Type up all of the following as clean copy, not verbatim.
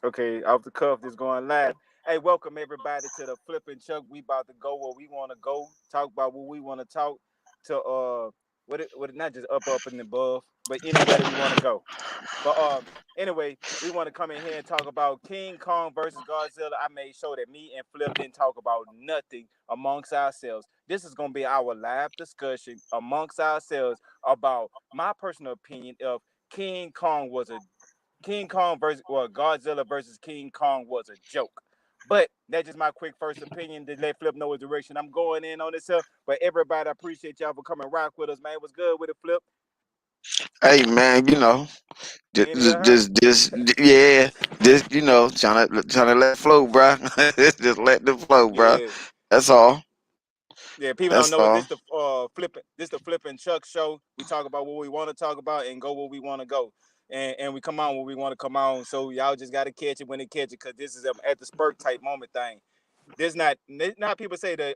Okay, off the cuff, this going live. Hey, welcome everybody to the Flipping Chuck. We about to go where we want to go. Talk about what we want to talk to. Not just up and above, but anywhere that we want to go. But anyway, we want to come in here and talk about King Kong versus Godzilla. I made sure that me and Flip didn't talk about nothing amongst ourselves. This is gonna be our live discussion amongst ourselves about my personal opinion of King Kong was a King Kong versus Godzilla versus King Kong was a joke. But that's just my quick first opinion to let Flip know what direction I'm going in on this stuff. But everybody, I appreciate y'all for coming rock with us, man. What's good with it, Flip? Hey man, You in the house? yeah, trying to let flow, bro. Just let the flow, bro. Yeah. That's all. Yeah, people don't That's know it. all. This the flipping Chuck show. We talk about what we want to talk about and go where we want to go, and we come on where we want to come on. So y'all just got to catch it when they catch it, because this is a at the spurt type moment thing. This not people say the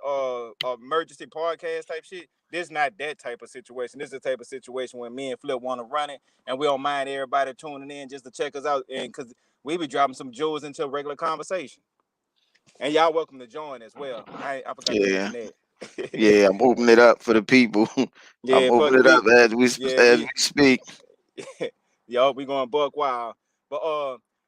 emergency podcast type shit. This not that type of situation. This is the type of situation when me and Flip want to run it, and we don't mind everybody tuning in just to check us out, and because we be dropping some jewels into regular conversation. And y'all welcome to join as well. I forgot to Yeah, mention that. yeah. I'm opening it up for the people. I'm Yeah, for opening it up yeah, as we speak. yo, we going buck wild. But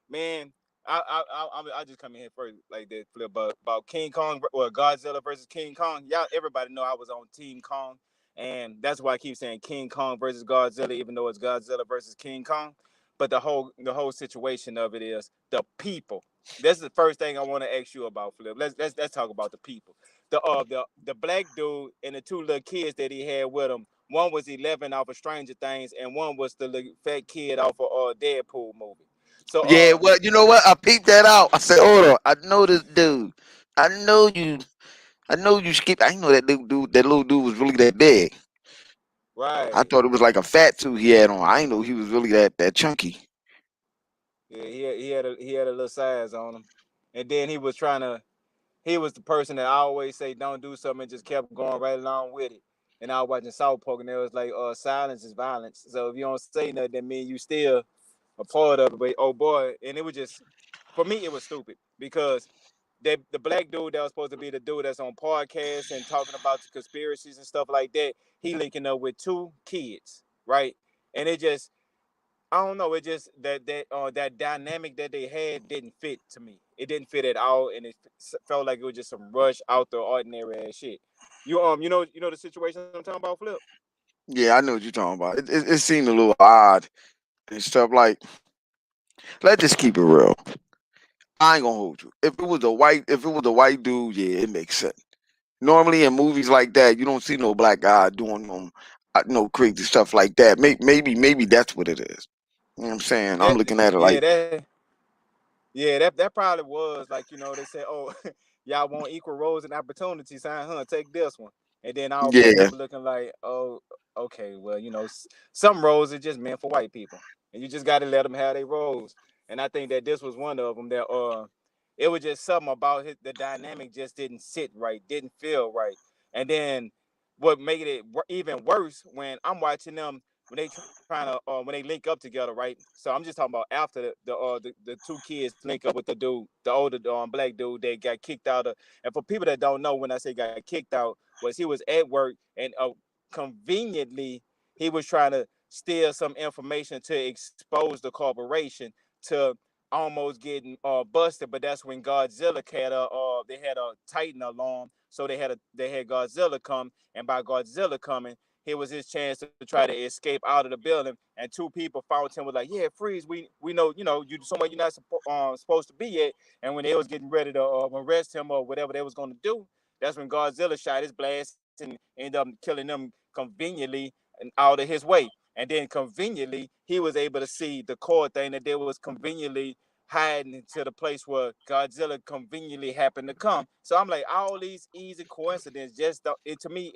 man, I just come in here first like that flip about King Kong or Godzilla versus King Kong. Y'all, everybody know I was on Team Kong, and that's why I keep saying King Kong versus Godzilla, even though it's Godzilla versus King Kong. But the whole situation of it is the people. That's the first thing I want to ask you about, Flip. Let's talk about the people. The black dude and the two little kids that he had with him. One was 11 off of Stranger Things, and one was the little fat kid off of Deadpool movie. So Yeah, well, you know what? I peeped that out. I said, hold on. I know this dude. I know you. I know you skip. I know that little dude. That little dude was really that big. I right, thought it was like a fat suit he had on. I didn't know he was really that chunky. yeah, he had a little size on him, and then he was trying to. He was the person that I always say don't do something and just kept going right along with it. And I was watching South Park, and it was like, silence is violence. So if you don't say nothing, that means you still a part of it. But oh boy, and it was just for me, it was stupid because the black dude that was supposed to be the dude that's on podcasts and talking about the conspiracies and stuff like that, he linking up with two kids, right? And it just I don't know. It just that dynamic that they had didn't fit to me. It didn't fit at all, and it felt like it was just some rush out the ordinary ass shit. You know the situation I'm talking about, Flip. Yeah, I know what you're talking about. It seemed a little odd and stuff. Like, let's just keep it real. I ain't gonna hold you. If it was a white dude, yeah, it makes sense. Normally in movies like that, you don't see no black guy doing no crazy stuff like that. Maybe that's what it is. You know what I'm saying? I'm That looking at it yeah, like, that probably was like they said, oh, y'all want equal roles and opportunities, huh? Take this one, and then all black yeah, people looking like, oh, okay, well, some roles are just meant for white people, and you just got to let them have their roles. And I think that this was one of them that it was just something about the dynamic just didn't sit right, didn't feel right, and then what made it even worse when I'm watching them when they link up together, right? So I'm just talking about after the two kids link up with the dude, the older black dude that got kicked out of. And for people that don't know, when I say got kicked out, was he was at work and conveniently he was trying to steal some information to expose the corporation to almost getting busted. But that's when Godzilla had a Titan alarm, so they had Godzilla come, and by Godzilla coming, here was his chance to try to escape out of the building. And two people found him, was like, "Yeah, freeze. We know, you somewhere you're not supposed to be at." And when they was getting ready to arrest him or whatever they was going to do, that's when Godzilla shot his blast and ended up killing them conveniently and out of his way. And then conveniently, he was able to see the core thing that they was conveniently hiding into the place where Godzilla conveniently happened to come. So I'm like, all these easy coincidences just to me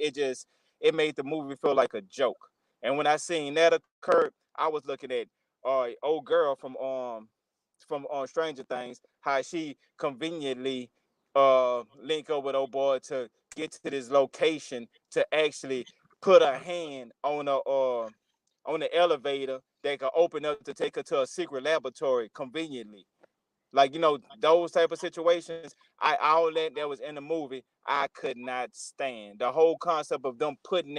it made the movie feel like a joke. And when I seen that occur, I was looking at old girl from Stranger Things, how she conveniently link up with old boy to get to this location to actually put a hand on the elevator that could open up to take her to a secret laboratory conveniently. Like, those type of situations, all that was in the movie, I could not stand. The whole concept of them putting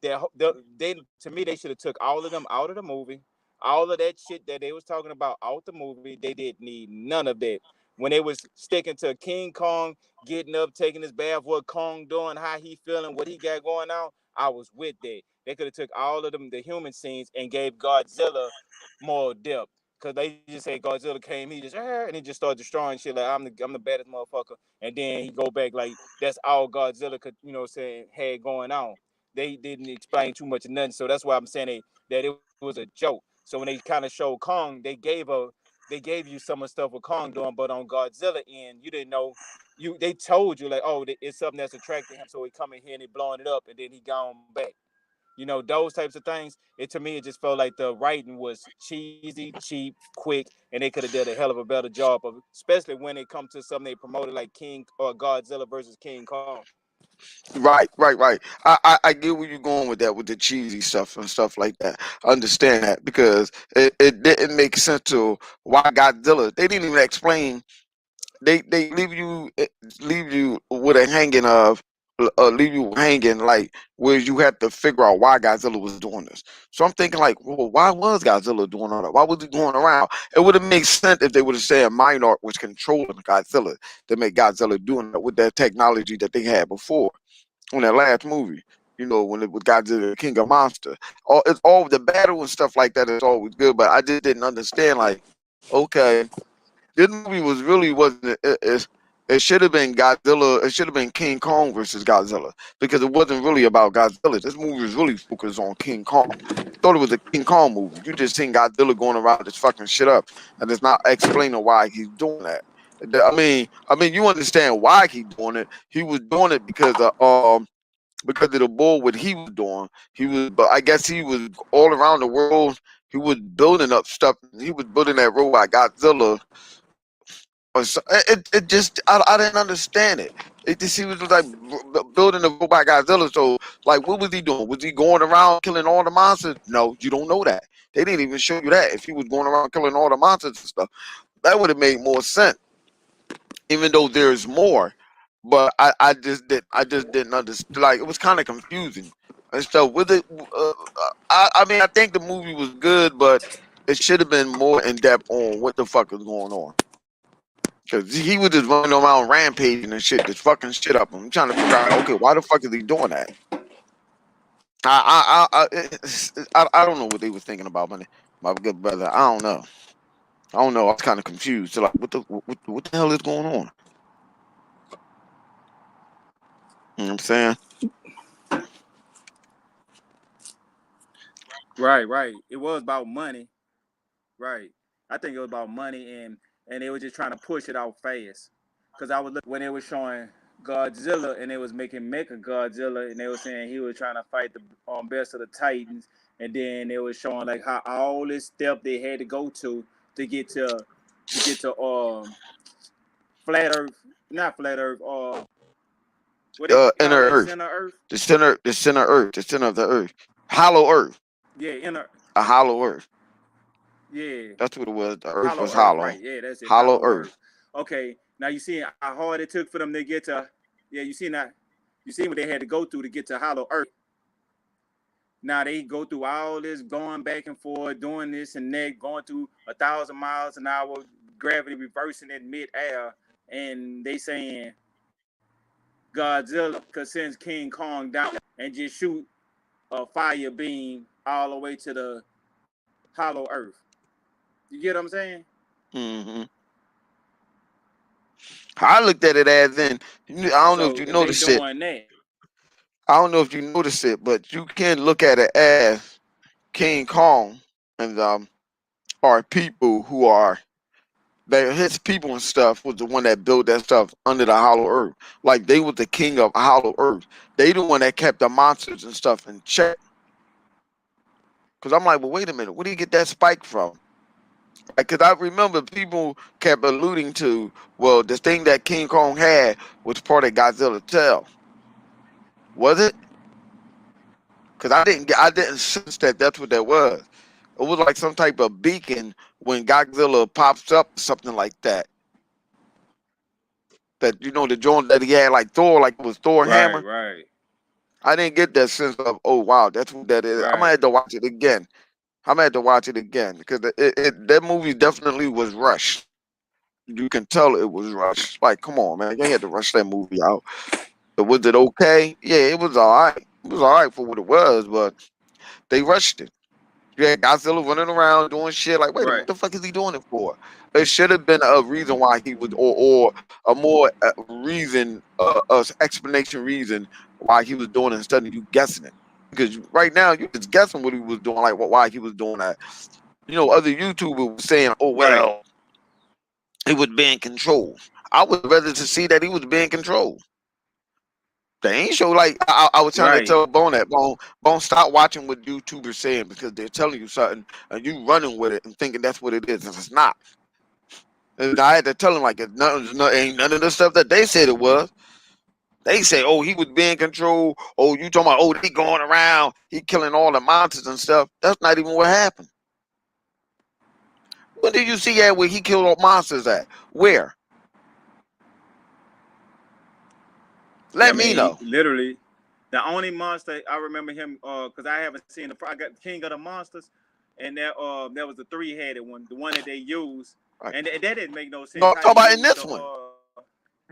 they to me, they should have took all of them out of the movie. All of that shit that they was talking about out the movie, they didn't need none of that. When they was sticking to King Kong getting up, taking his bath, what Kong doing, how he feeling, what he got going on, I was with that. They could have took all of them the human scenes and gave Godzilla more depth. Cause they just say Godzilla came, he just and he just started destroying shit like I'm the baddest motherfucker, and then he go back like that's all Godzilla could saying had going on. They didn't explain too much of nothing, so that's why I'm saying that it was a joke. So when they kind of showed Kong, they gave you some of the stuff with Kong doing, but on Godzilla end, you didn't know. They told you like, oh, it's something that's attracting him, so he come in here and he blowing it up, and then he gone back. Those types of things. It to me, it just felt like the writing was cheesy, cheap, quick, and they could have did a hell of a better job of, especially when it comes to something they promoted like King or Godzilla versus King Kong. Right. I get where you're going with that, with the cheesy stuff and stuff like that. I understand that because it didn't make sense to why Godzilla. They didn't even explain. They leave you with a hanging of leave you hanging like where you had to figure out why Godzilla was doing this. So I'm thinking like, well, why was Godzilla doing all that? Why was he going around? It would have made sense if they would have said Minarch was controlling Godzilla to make Godzilla doing that with that technology that they had before on that last movie. When it was Godzilla King of Monster. All the battle and stuff like that is always good, but I just didn't understand like, okay, this movie wasn't it should have been Godzilla. It should have been King Kong versus Godzilla because it wasn't really about Godzilla. This movie was really focused on King Kong. I thought it was a King Kong movie. You just seen Godzilla going around just fucking shit up, and it's not explaining why he's doing that. I mean, you understand why he's doing it. He was doing it because of the bull what he was doing. But I guess he was all around the world. He was building up stuff. He was building that robot Godzilla or so, it just I didn't understand it. It just he was like building a robot Godzilla. So like, what was he doing? Was he going around killing all the monsters? No, you don't know that. They didn't even show you that. If he was going around killing all the monsters and stuff, that would have made more sense. Even though there's more, but I just didn't understand. Like it was kind of confusing and stuff. With it, I mean, I think the movie was good, but it should have been more in depth on what the fuck is going on. Cause he was just running around rampaging and shit, just fucking shit up. I'm trying to figure out, okay, why the fuck is he doing that? I don't know what they were thinking about, my good brother. I don't know. I don't know. I was kind of confused. So like, what the hell is going on? You know what I'm saying? Right. It was about money. Right. I think it was about money, and they were just trying to push it out fast. Cause I was looking when they were showing Godzilla and they was making Mecha Godzilla and they were saying he was trying to fight the best of the Titans, and then they were showing like how all this step they had to go to get to flat Earth, not flat Earth, what they call Inner that, Earth, center Earth. the center Earth, the center of the Earth, hollow Earth, Yeah, inner. a hollow Earth. Yeah, That's what it was. The Earth Hollow was Earth. hollow, Right. Yeah, that's it. hollow Hollow Earth. Earth. Okay. Now you see how hard it took for them to get to. Yeah, you see that. You see what they had to go through to get to Hollow Earth. Now they go through all this going back and forth, doing this and that, going through 1,000 miles an hour, gravity reversing in midair, and they saying Godzilla could send King Kong down and just shoot a fire beam all the way to the Hollow Earth. You get what I'm saying? Hmm. I looked at it as in, I don't know if So you if they noticed it. doing that, I don't know if you noticed it, but you can look at it as King Kong and are people who are that his people and stuff was the one that built that stuff under the Hollow Earth. Like they was the king of Hollow Earth. They the one that kept the monsters and stuff in check. Cause I'm like, well, wait a minute, where did he get that spike from? Like, cause I remember people kept alluding to, well, the thing that King Kong had was part of Godzilla's tail. Was it? Cause I didn't sense that that's what that was. It was like some type of beacon when Godzilla pops up, something like that. That the joint that he had like Thor, like it was Thor Right, hammer. right, I didn't get that sense of, oh wow, that's what that is. I'm gonna right, have to watch it again. I'm gonna have to watch it again because that movie definitely was rushed. You can tell it was rushed. Like, come on, man, you ain't had to rush that movie out. But was it okay? Yeah, it was all right. It was all right for what it was, but they rushed it. You had Godzilla running around doing shit. Like, wait a minute, right, what the fuck is he doing it for? It should have been a reason why he was, or a more reason, explanation reason why he was doing it instead of you guessing it. Because right now you're just guessing what he was doing, like why he was doing that. Other YouTubers were saying, "Oh right, well, he was being controlled." I would rather to see that he was being controlled. They ain't show like I was trying to right, tell Bone that Bone stop watching what YouTubers saying because they're telling you something and you running with it and thinking that's what it is and it's not. And I had to tell him like ain't none of the stuff that they said it was. They say, oh, he was being controlled. Oh, you talking about, oh, they going around, he killing all the monsters and stuff. That's not even what happened. When did you see that where he killed all monsters at? Where? Yeah, I Let me mean, know. literally, the only monster I remember him, because I haven't seen I got King of the Monsters, and there was the three-headed one, the one that they used, Right. and that didn't make no sense No, I'm how he talking about in used this one.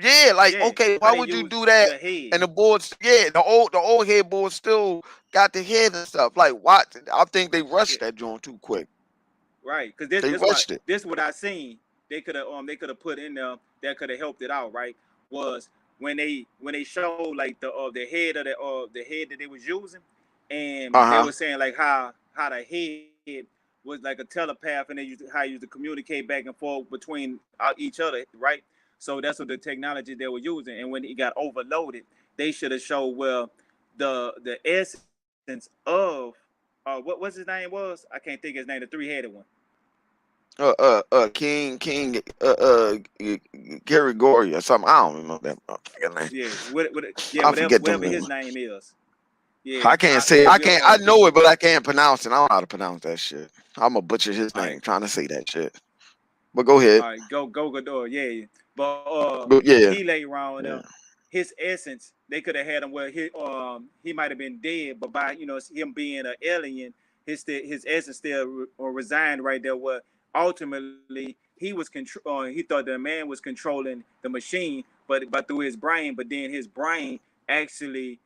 Yeah, yeah, like okay, how they why would you used do the that? head, And the boards, yeah, the old headboard still got the head and stuff. Like what? I think they yeah, rushed that joint too quick. right? Because They rushed it. this what I seen. They could have put in there that could have helped it out, right? Was when they showed like the head of the head that they was using, and Uh they huh. were saying like how the head was like a telepath, and they used how you used to communicate back and forth between each other, right? So that's what the technology they were using, and when it got overloaded, they should have showed well the essence of what's his name was, I can't think of his name, the three-headed one. King, Gary Gory or something. I don't remember that motherfucking name. Yeah, yeah, I forget them whatever his names. name is. Yeah, I can't say. yeah, I we'll can't. I get know it, but I can't pronounce it. I don't know how to pronounce that shit. I'm gonna butcher his all right. name trying to say that shit. But go ahead. All right, go Gador, yeah. But But he yeah, lay around them. yeah. His essence, they could have had him where he might have been dead, but by him being an alien, his essence still resigned right there. Where ultimately he was he thought the man was controlling the machine, but through his brain. But then his brain actually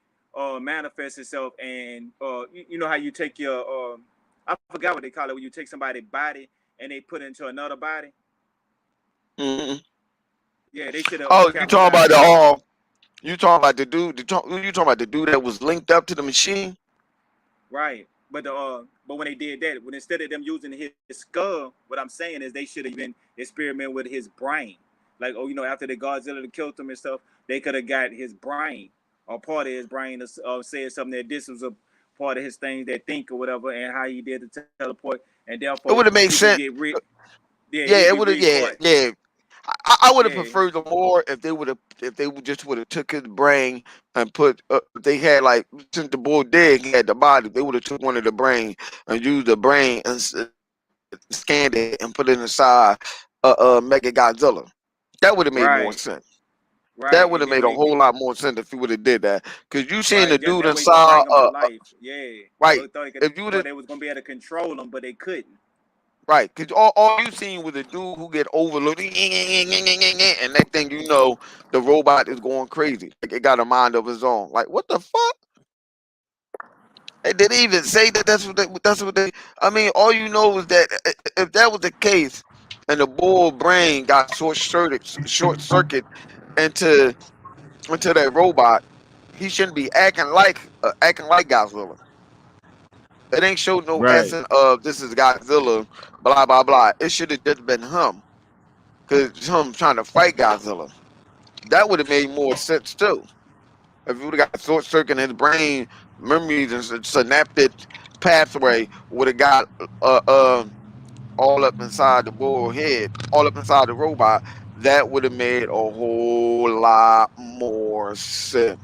manifests itself, and you know how you take your I forgot what they call it when you take somebody's body and they put it into another body. Hmm. Yeah, they should have Oh, you talking capitalized about the on that. You talking about the dude? You talking about the dude that was linked up to the machine? Right. But when they did that, when instead of them using his skull, what I'm saying is they should have even experimented with his brain. Like, oh, after the Godzilla killed him and stuff, they could have got his brain or part of his brain to said something that this was a part of his things that think or whatever, and how he did the teleport, and therefore It would have he made can sense. get rid. Yeah, Yeah, he'll it be would have. Yeah, retaught. yeah. I would have Yeah. preferred them more if they would just would have took his brain and put if they had like since the bull dead he had the body they would have took one of the brain and used the brain and scanned it and put it inside Mega Godzilla. That would have made more Right. sense. Right. That And would have then made when a they whole lot more sense if you would have did that. Cause you seen right, the just dude that way you can inside bring them to life. Yeah. right. They If you would thought have they was gonna be able to control them, but they couldn't. right, cause all you seen was a dude who get overloaded and next thing you know, the robot is going crazy. Like it got a mind of its own. Like what the fuck? They didn't even say that that's what they I mean, all you know is that if that was the case and the bull brain got short circuit into that robot, he shouldn't be acting like Godzilla. It ain't showed no Right. essence of this is Godzilla, blah blah blah. It should have just been him, cause him trying to fight Godzilla. That would have made more sense too. If you would have got short circuit in his brain, memories and synaptic pathway would have got uh, uh all up inside the bull head, all up inside the robot. That would have made a whole lot more sense.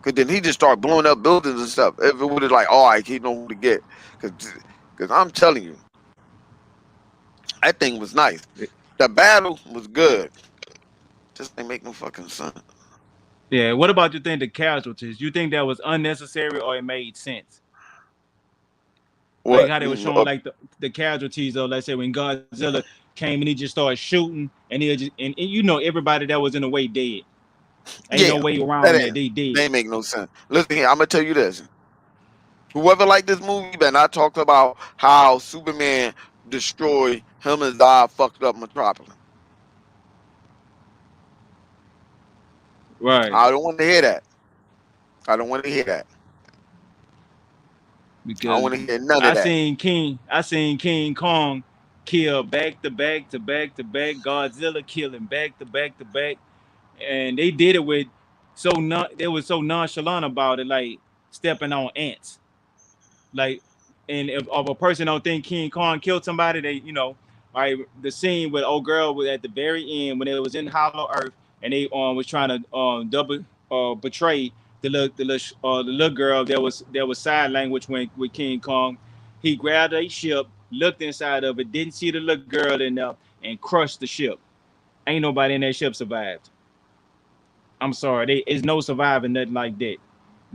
Cause then he just started blowing up buildings and stuff. If it would have like, all right, he know who to get. Cause I'm telling you, That thing was nice. The battle was good. Just ain't make no fucking sense. Yeah. What about you think the casualties? You think that was unnecessary or it made sense? Like What? how they were showing like the casualties of, let's say, when Godzilla came and he just started shooting and and you know everybody that was in the way dead. Ain't no Yeah, way that around that. ain't. They dead. They ain't make no sense. Listen here, I'm gonna tell you this. Whoever liked this movie, better not talk about how Superman destroyed him and Zod fucked up Metropolis. Right. I don't want to hear that. I don't want to hear that. I don't Because want to hear none of that. I seen King Kong kill back to back to back to back. Godzilla killing back to back to back, and they did it with they was so nonchalant about it, like stepping on ants. Like, and if a person don't think King Kong killed somebody, they like the scene with old girl was at the very end when it was in Hollow Earth and they was trying to double betray the little girl that was sign language when with King Kong. He grabbed a ship, looked inside of it, didn't see the little girl in there, and crushed the ship. Ain't nobody in that ship survived. I'm sorry, there's no surviving nothing like that.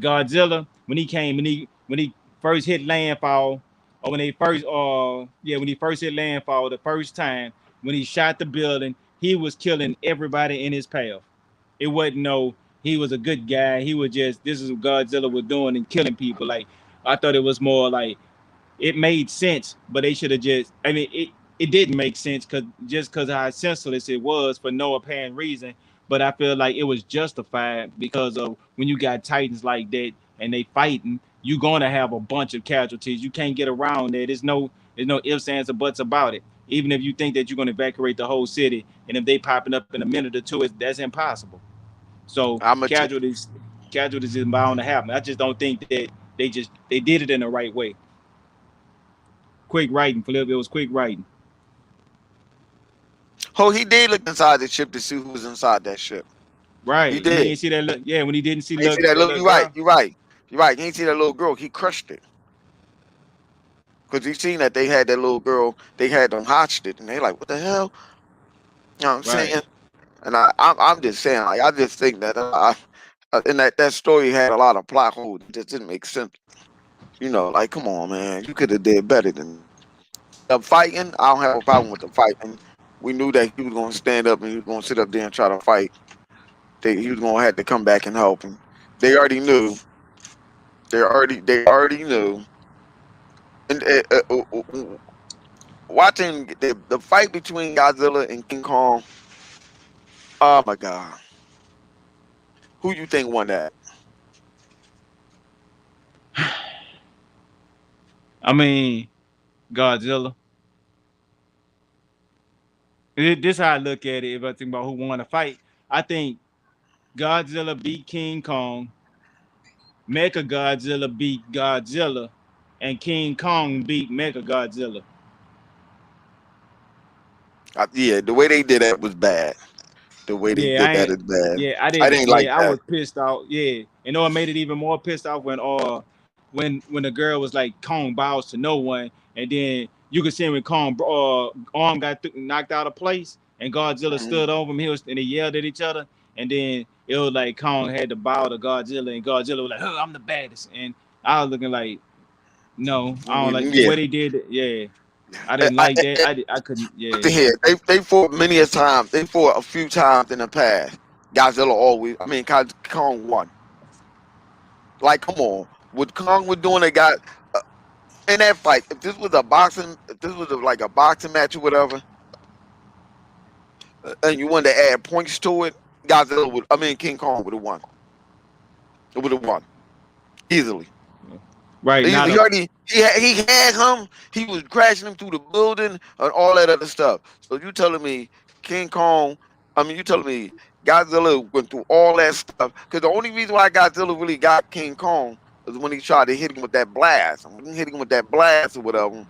Godzilla, when he came, when he first hit landfall, or when they first when he first hit landfall the first time, when he shot the building, he was killing everybody in his path. It wasn't no he was a good guy. He was just this is what Godzilla was doing and killing people. Like I thought it was more like it made sense, but they should have just. I mean, it didn't make sense because how senseless it was for no apparent reason. But I feel like it was justified because of when you got titans like that and they fighting, you gonna have a bunch of casualties. You can't get around that. There's no ifs, ands, or buts about it. Even if you think that you're gonna evacuate the whole city, and if they popping up in a minute or two, that's impossible. So I'm gonna. casualties is bound to happen. I just don't think that they did it in the right way. Quick writing, Philip. It was quick writing. Oh, he did look inside the ship to see who was inside that ship. He Right. When he did. didn't see that look, yeah, when he didn't see I ain't see that that little. little You right. girl. You right. You right. He ain't see that little girl. He crushed it because he seen that they had that little girl. They had them hostage, and they like, what the hell? You know what I'm Right. saying? And I'm just saying, like, I just think that and that story had a lot of plot holes. It just didn't make sense. You know, like, come on, man, you could have did better than that. The fighting, I don't have a problem with the fighting. We knew that he was gonna stand up and he was gonna sit up there and try to fight. He was gonna have to come back and help him. They already knew. They already knew. And watching the fight between Godzilla and King Kong. Oh my god, who you think won that? I mean, Godzilla. This how I look at it. If I think about who won the fight, I think Godzilla beat King Kong. Mecha Godzilla beat Godzilla, and King Kong beat Mecha Godzilla. Yeah, the way they did that was bad. The way they Yeah, did that is bad. I I didn't. didn't like Yeah, I that. was pissed off. Yeah, and know it made it even more pissed off when the girl was like Kong bows to no one, and then you could see when Kong arm got knocked out of place, and Godzilla Mhm. stood over him. And they yelled at each other, and then it was like Kong had to bow to Godzilla, and Godzilla was like, "Oh, I'm the baddest," and I was looking like, no, I don't like the Yeah. way they did it. Yeah, I I, didn't I, like that. I couldn't. Look at Yeah, here. They fought many a time. They fought a few times in the past. Godzilla always. I mean, Kong won. Like, come on. What Kong was doing, they got uh, in that fight. If this was a boxing, if this was like a boxing match or whatever, and you wanted to add points to it, Godzilla would. I mean, King Kong would have won. It would have won easily. right. Not He a already he had him. He was crashing him through the building and all that other stuff. So you telling me King Kong? I mean, you telling me Godzilla went through all that stuff? Because the only reason why Godzilla really got King Kong is when he tried to hit him with that blast. And when he hit him with that blast or whatever,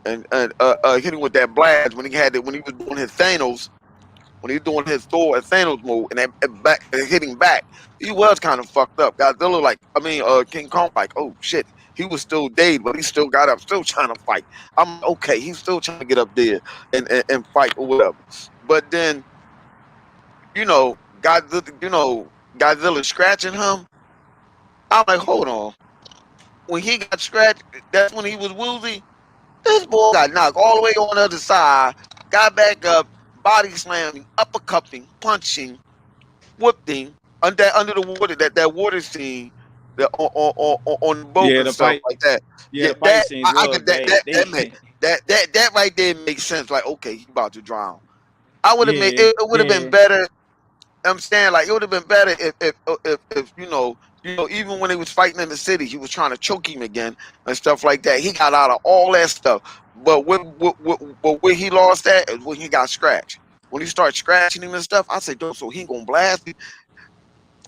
and hit him with that blast when he was doing his Thanos, when he was doing his Thor and Thanos mode, and hitting back, he was kind of fucked up. Godzilla, like, I mean, King Kong, like, oh shit, He was still dead, but he still got up, still trying to fight. I'm like, okay, he's still trying to get up there and fight or whatever. But then, Godzilla scratching him. I'm like, hold on. When he got scratched, that's when he was woozy. This boy got knocked all the way on the other side, got back up, body slamming, uppercutting, punching, whipped him under the water. That water scene, on the boat Yeah, and the stuff fight. like that. Yeah, Yeah, the fight that scenes I was could that bad. that They, that made that right there makes sense. Like, okay, he about to drown. I would have made yeah, it would have been yeah, better. I'm saying, like, it would have been better if even when he was fighting in the city, he was trying to choke him again and stuff like that. He got out of all that stuff, but where he lost that is when he got scratched. When he started scratching him and stuff, I said, "Don't." So he ain't gonna blast him.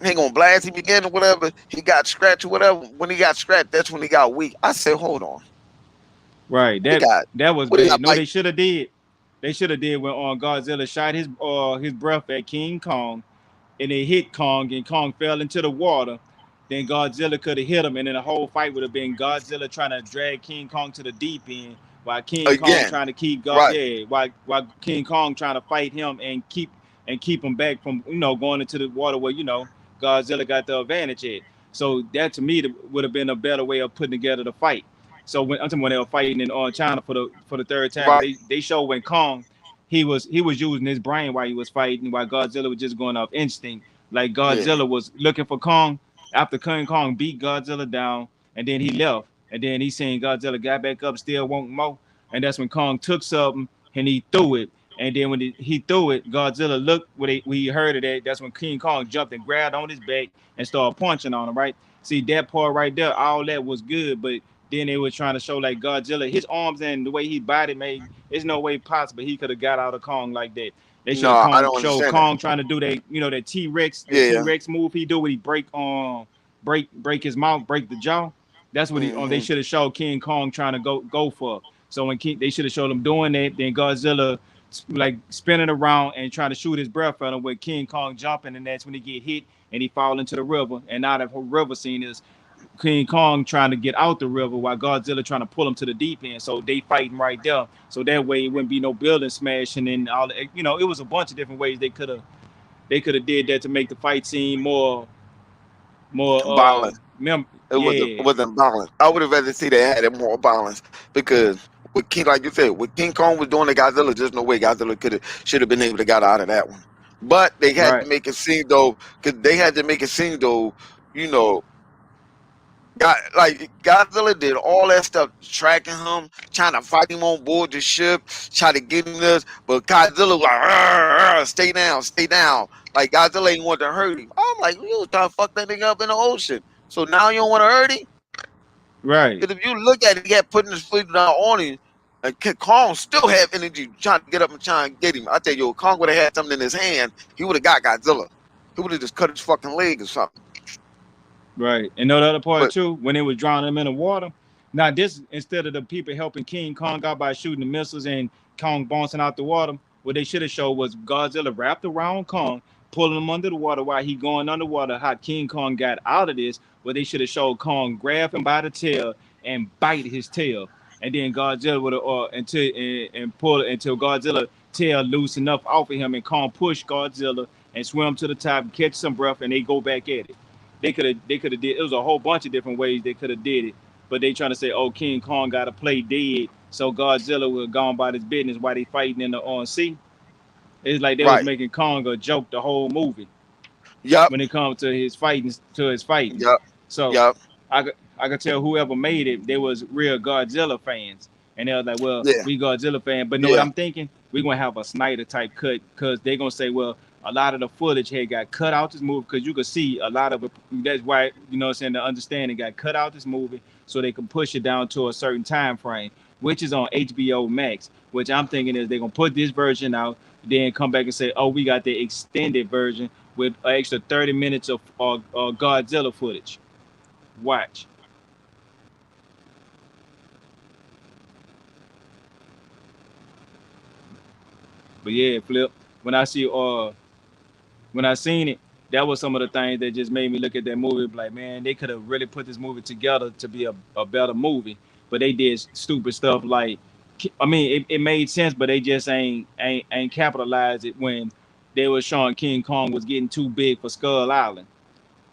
He ain't gonna blast him again or whatever. He got scratched or whatever. When he got scratched, that's when he got weak. I said, "Hold on, right. he got That was what he got bad. No, like they should have did. They should have did when Godzilla shot his breath at King Kong, and it hit Kong, and Kong fell into the water. Then Godzilla could have hit him, and then the whole fight would have been Godzilla trying to drag King Kong to the deep end, while King Kong again, trying to keep right, while King Kong trying to fight him and keep him back from going into the water where Godzilla got the advantage at. So that to me would have been a better way of putting together the fight. So when I'm talking when they were fighting in China for the third time, but right, they show when Kong he was using his brain while he was fighting, while Godzilla was just going off instinct. Like yeah, Godzilla was looking for Kong after King Kong beat Godzilla down, and then he left, and then he seen Godzilla got back up, still wanting more, and that's when Kong took something and he threw it. And then when he threw it, Godzilla looked when he heard of that. That's when King Kong jumped and grabbed on his back and started punching on him. Right? See that part right there, all that was good, but then they were trying to show like Godzilla, his arms and the way he body made. There's no way possible he could have got out of Kong like that. They should have no, I Kong don't show understand that. Kong trying to do that T Yeah, Rex move he do when he break his mouth, break the jaw. That's what they hmm should have showed King Kong trying to go for. So they should have showed him doing that, then Godzilla like spinning around and trying to shoot his breath at him with King Kong jumping, and that's when he get hit and he fall into the river. And now the whole river scene is King Kong trying to get out the river while Godzilla trying to pull him to the deep end. So they fighting right there. So that way it wouldn't be no building smashing and all. It was a bunch of different ways they could have did that to make the fight scene more balance. It yeah, wasn't balanced. I would have rather see they had it more balanced because with King, like you said, with King Kong was doing to Godzilla, there's no way Godzilla could have should have been able to get out of that one. But they had to right, make it seem though, because they had to make it seem though, you know, God, like Godzilla did all that stuff, tracking him, trying to fight him on board the ship, try to get him this, but Godzilla was like, "Arr, arr, stay down, stay down." Like Godzilla ain't want to hurt him. I'm like, you was trying to fuck that nigga up in the ocean. So now you don't want to hurt him? right, Because if you look at it, he had putting his foot down on him, and Kong still have energy trying to get up and try and get him. I tell you, Kong would have had something in his hand, he would have got Godzilla. He would have just cut his fucking leg or something. right. And know the other part But too, when they was drowning him in the water. Now this instead of the people helping King Kong out by shooting the missiles and Kong bouncing out the water, what they should have showed was Godzilla wrapped around Kong, pulling him under the water while he going underwater. How King Kong got out of this, what they should have showed Kong grab him by the tail and bite his tail, and then Godzilla would have and pull it until Godzilla tail loose enough off of him, and Kong push Godzilla and swim to the top and catch some breath, and they go back at it. They could have did. It was a whole bunch of different ways they could have did it, but they trying to say, oh, King Kong got to play dead, so Godzilla would have gone by his business while they fighting in the on sea. It's like they was right, making Kong a joke the whole movie yep, when it comes to his fighting. yep, So yep, I could tell whoever made it, they was real Godzilla fans, and they was like, well, yeah, we Godzilla fan, but know what yeah. I'm thinking? We're gonna have a Snyder type cut because they're gonna say, well, a lot of the footage had got cut out this movie because you could see a lot of it. That's why what I'm saying the understanding got cut out this movie so they can push it down to a certain time frame, which is on HBO Max. Which I'm thinking is they're gonna put this version out, then come back and say, oh, we got the extended version with an extra 30 minutes of Godzilla footage. Watch. But yeah, Flip. When I see when I seen it, that was some of the things that just made me look at that movie like, man, they could have really put this movie together to be a better movie, but they did stupid stuff like, I mean, it made sense, but they just ain't capitalized it when they were showing King Kong was getting too big for Skull Island.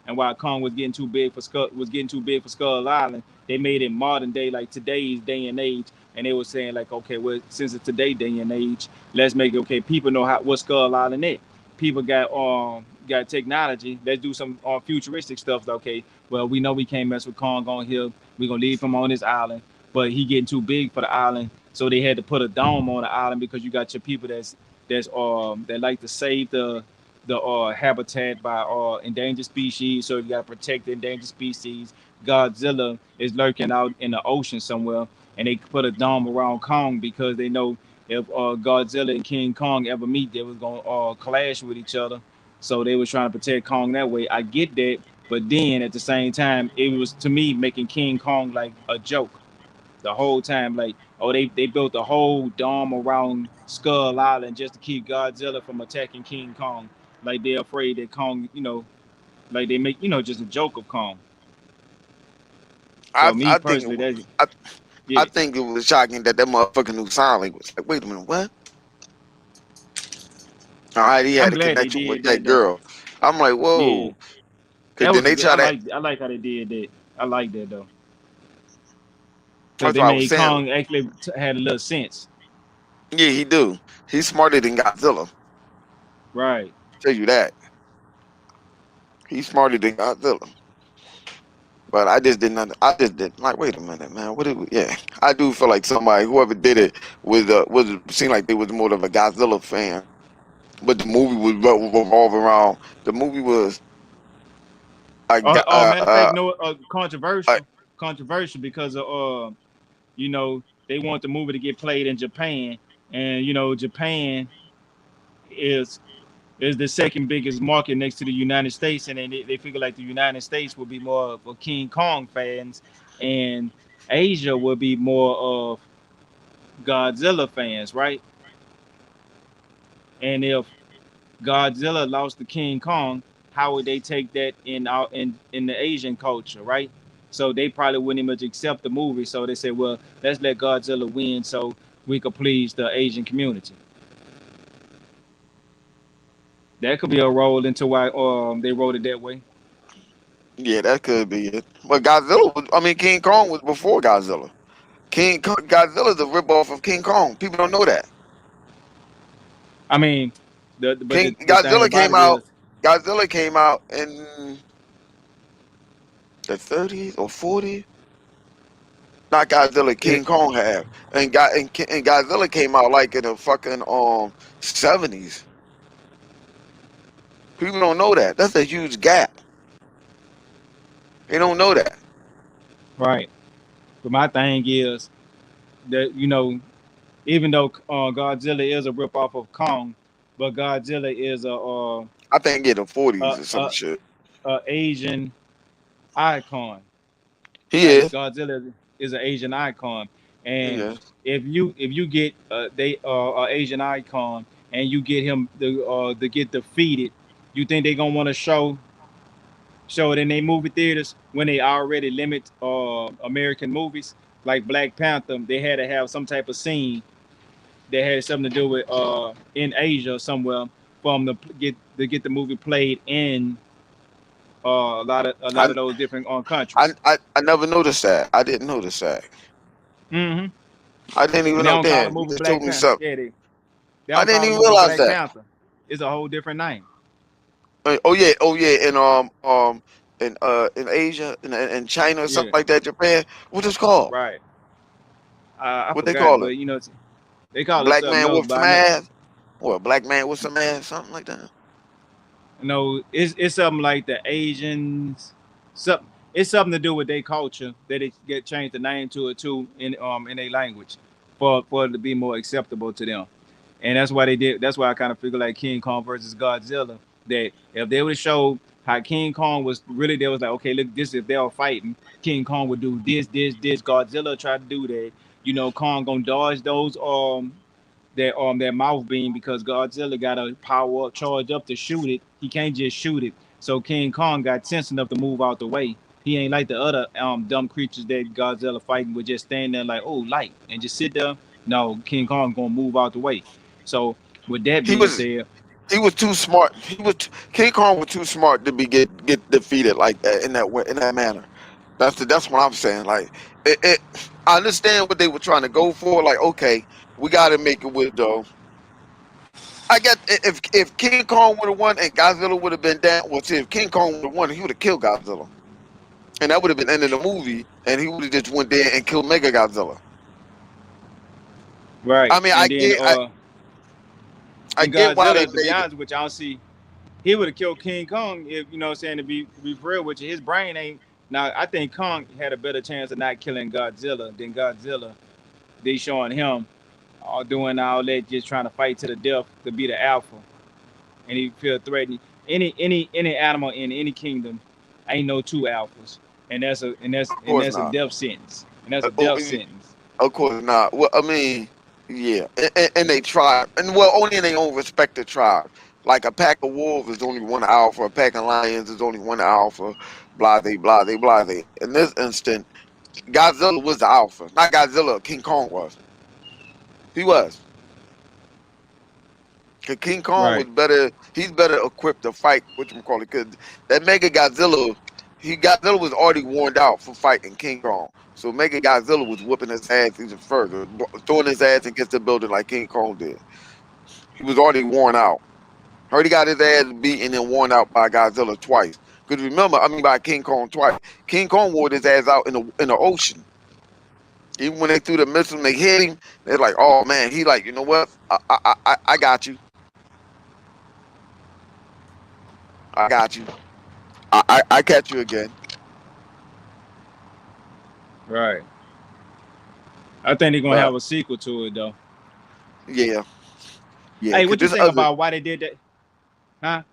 And while Kong was getting too big for Skull Island, they made it modern day, like today's day and age. And they were saying like, okay, well, since it's today day and age, let's make it okay. People know how what Skull Island is. People got technology. Let's do some futuristic stuff. Okay, well, we know we can't mess with Kong on here. We're gonna leave him on this island, but he getting too big for the island, so they had to put a dome on the island because you got your people that like to save the habitat by endangered species. So you got to protect the endangered species. Godzilla is lurking out in the ocean somewhere, and they put a dome around Kong because they know if Godzilla and King Kong ever meet, they was gonna clash with each other. So they was trying to protect Kong that way. I get that, but then at the same time, it was to me making King Kong like a joke the whole time. Like, oh, they built a whole dome around Skull Island just to keep Godzilla from attacking King Kong. Like they're afraid that Kong, like they make just a joke of Kong. So me I think it personally, was, that's I yeah. think it was shocking that that motherfucker knew sign language. Like, wait a minute, what? All right, he I'm had a glad they connection with did that that though. girl. I'm like, Yeah, whoa. Cause that then was a they good. try that. I like how they did that. I like that though, because That's they what I was made saying. Kong actually had a little sense. Yeah, he do. He's smarter than Godzilla. Right. Tell you that. He's smarter than Godzilla. But I just didn't. I just didn't like. Wait a minute, man. What did we? Yeah, I do feel like somebody, whoever did it, was seemed like they was more of a Godzilla fan. But the movie was revolve around. The movie was a, Matter of fact, no, uh, controversial because of they want the movie to get played in Japan, and Japan is is the second biggest market next to the United States, and they figure like the United States will be more for King Kong fans, and Asia will be more of Godzilla fans, right? And if Godzilla lost to King Kong, how would they take that in the Asian culture, right? So they probably wouldn't even accept the movie. So they said, well, let's let Godzilla win so we could please the Asian community. That could be a role into why they wrote it that way. yeah, that could be it. But Godzilla was. I mean, King Kong was before Godzilla. Godzilla's a ripoff of King Kong. People don't know that. I mean, King the thing Godzilla about came it out. is, Godzilla came out in the 30s or 40s. Not Godzilla. it King Kong have, and Godzilla came out like in the fucking 70s. People don't know that. That's a huge gap. They don't know that. right. But my thing is that even though Godzilla is a ripoff of Kong, but Godzilla is I think in the a, 40s or some a, shit. a Asian icon. He Like is. Godzilla is an Asian icon, He and is. if you get they Asian icon and you get him to get defeated, you think they gonna want to show it in their movie theaters when they already limit American movies like Black Panther? They had to have some type of scene that had something to do with in Asia or somewhere for them to get the movie played in a lot I, of those different countries. I never noticed that. I didn't notice that. Hmm. I didn't And even they know. don't call the Damn, you movie just told Black me Panther. something. Yeah, they I don't didn't call the even movie realize Black that. Panther. It's a whole different name. Oh yeah, oh yeah, in Asia, in China or something Yeah, like that, Japan. What is called? right. I What they forgot, call it? but they call it Black something man else. with But some I know, ass. Or black man with some ass, something like that. it's something like the Asians. Something it's something to do with their culture that they get changed the name to it too in their language for it to be more acceptable to them. And that's why they did. That's why I kind of figure like King Kong versus Godzilla. That if they would show how King Kong was really, they was like, okay, look, this if they were fighting, King Kong would do this. Godzilla tried to do that. Kong gonna dodge those that mouth beam because Godzilla got to power up, charge up to shoot it. He can't just shoot it. So King Kong got sense enough to move out the way. He ain't like the other dumb creatures that Godzilla fighting would just stand there like, oh, light, and just sit there. No, King Kong gonna move out the way. So with that He being was said, he was too smart. King Kong was too smart to get defeated like that in that way, in that manner. That's what I'm saying. Like it, I understand what they were trying to go for. Like okay, we got to make it with though. I get if King Kong would have won and Godzilla would have been down. Well, see, if King Kong would have won, he would have killed Godzilla, and that would have been ending the movie, and he would have just went there and killed Mega Godzilla. right, I mean, and then I and get why they Godzilla, to be made it. honest with you, I don't see he would have killed King Kong if you know what I'm saying to be for real with you. His brain ain't now. I think Kong had a better chance of not killing Godzilla than Godzilla. They showing him all doing all that, just trying to fight to the death to be the alpha, and he feel threatened. Any animal in any kingdom ain't no two alphas, and that's a and that's Of and course that's a not. death sentence, and that's a Oh, death sentence. of course not. Well, I mean, yeah, and they tribe, and well, only in their own respective tribe. Like a pack of wolves is only one alpha, a pack of lions is only one alpha. Blah, they, blah, they, blah, they. In this instant, Godzilla was the alpha, not Godzilla. King Kong was. He was. 'Cause King Kong Right, was better. He's better equipped to fight. What you call it? Because that Mega Godzilla, Godzilla was already worn out for fighting King Kong. So Mega Godzilla was whooping his ass even further, throwing his ass against the building like King Kong did. He was already worn out. Already got his ass beaten and worn out by Godzilla twice. Because remember, I mean by King Kong twice. King Kong wore his ass out in the ocean. Even when they threw the missile and they hit him, they're like, "Oh man," he like, you know what? I got you. I got you. I catch you again. right. I think they're gonna But have a sequel to it though. yeah, yeah. Hey, Cause what you this think other. about why they did that? Huh?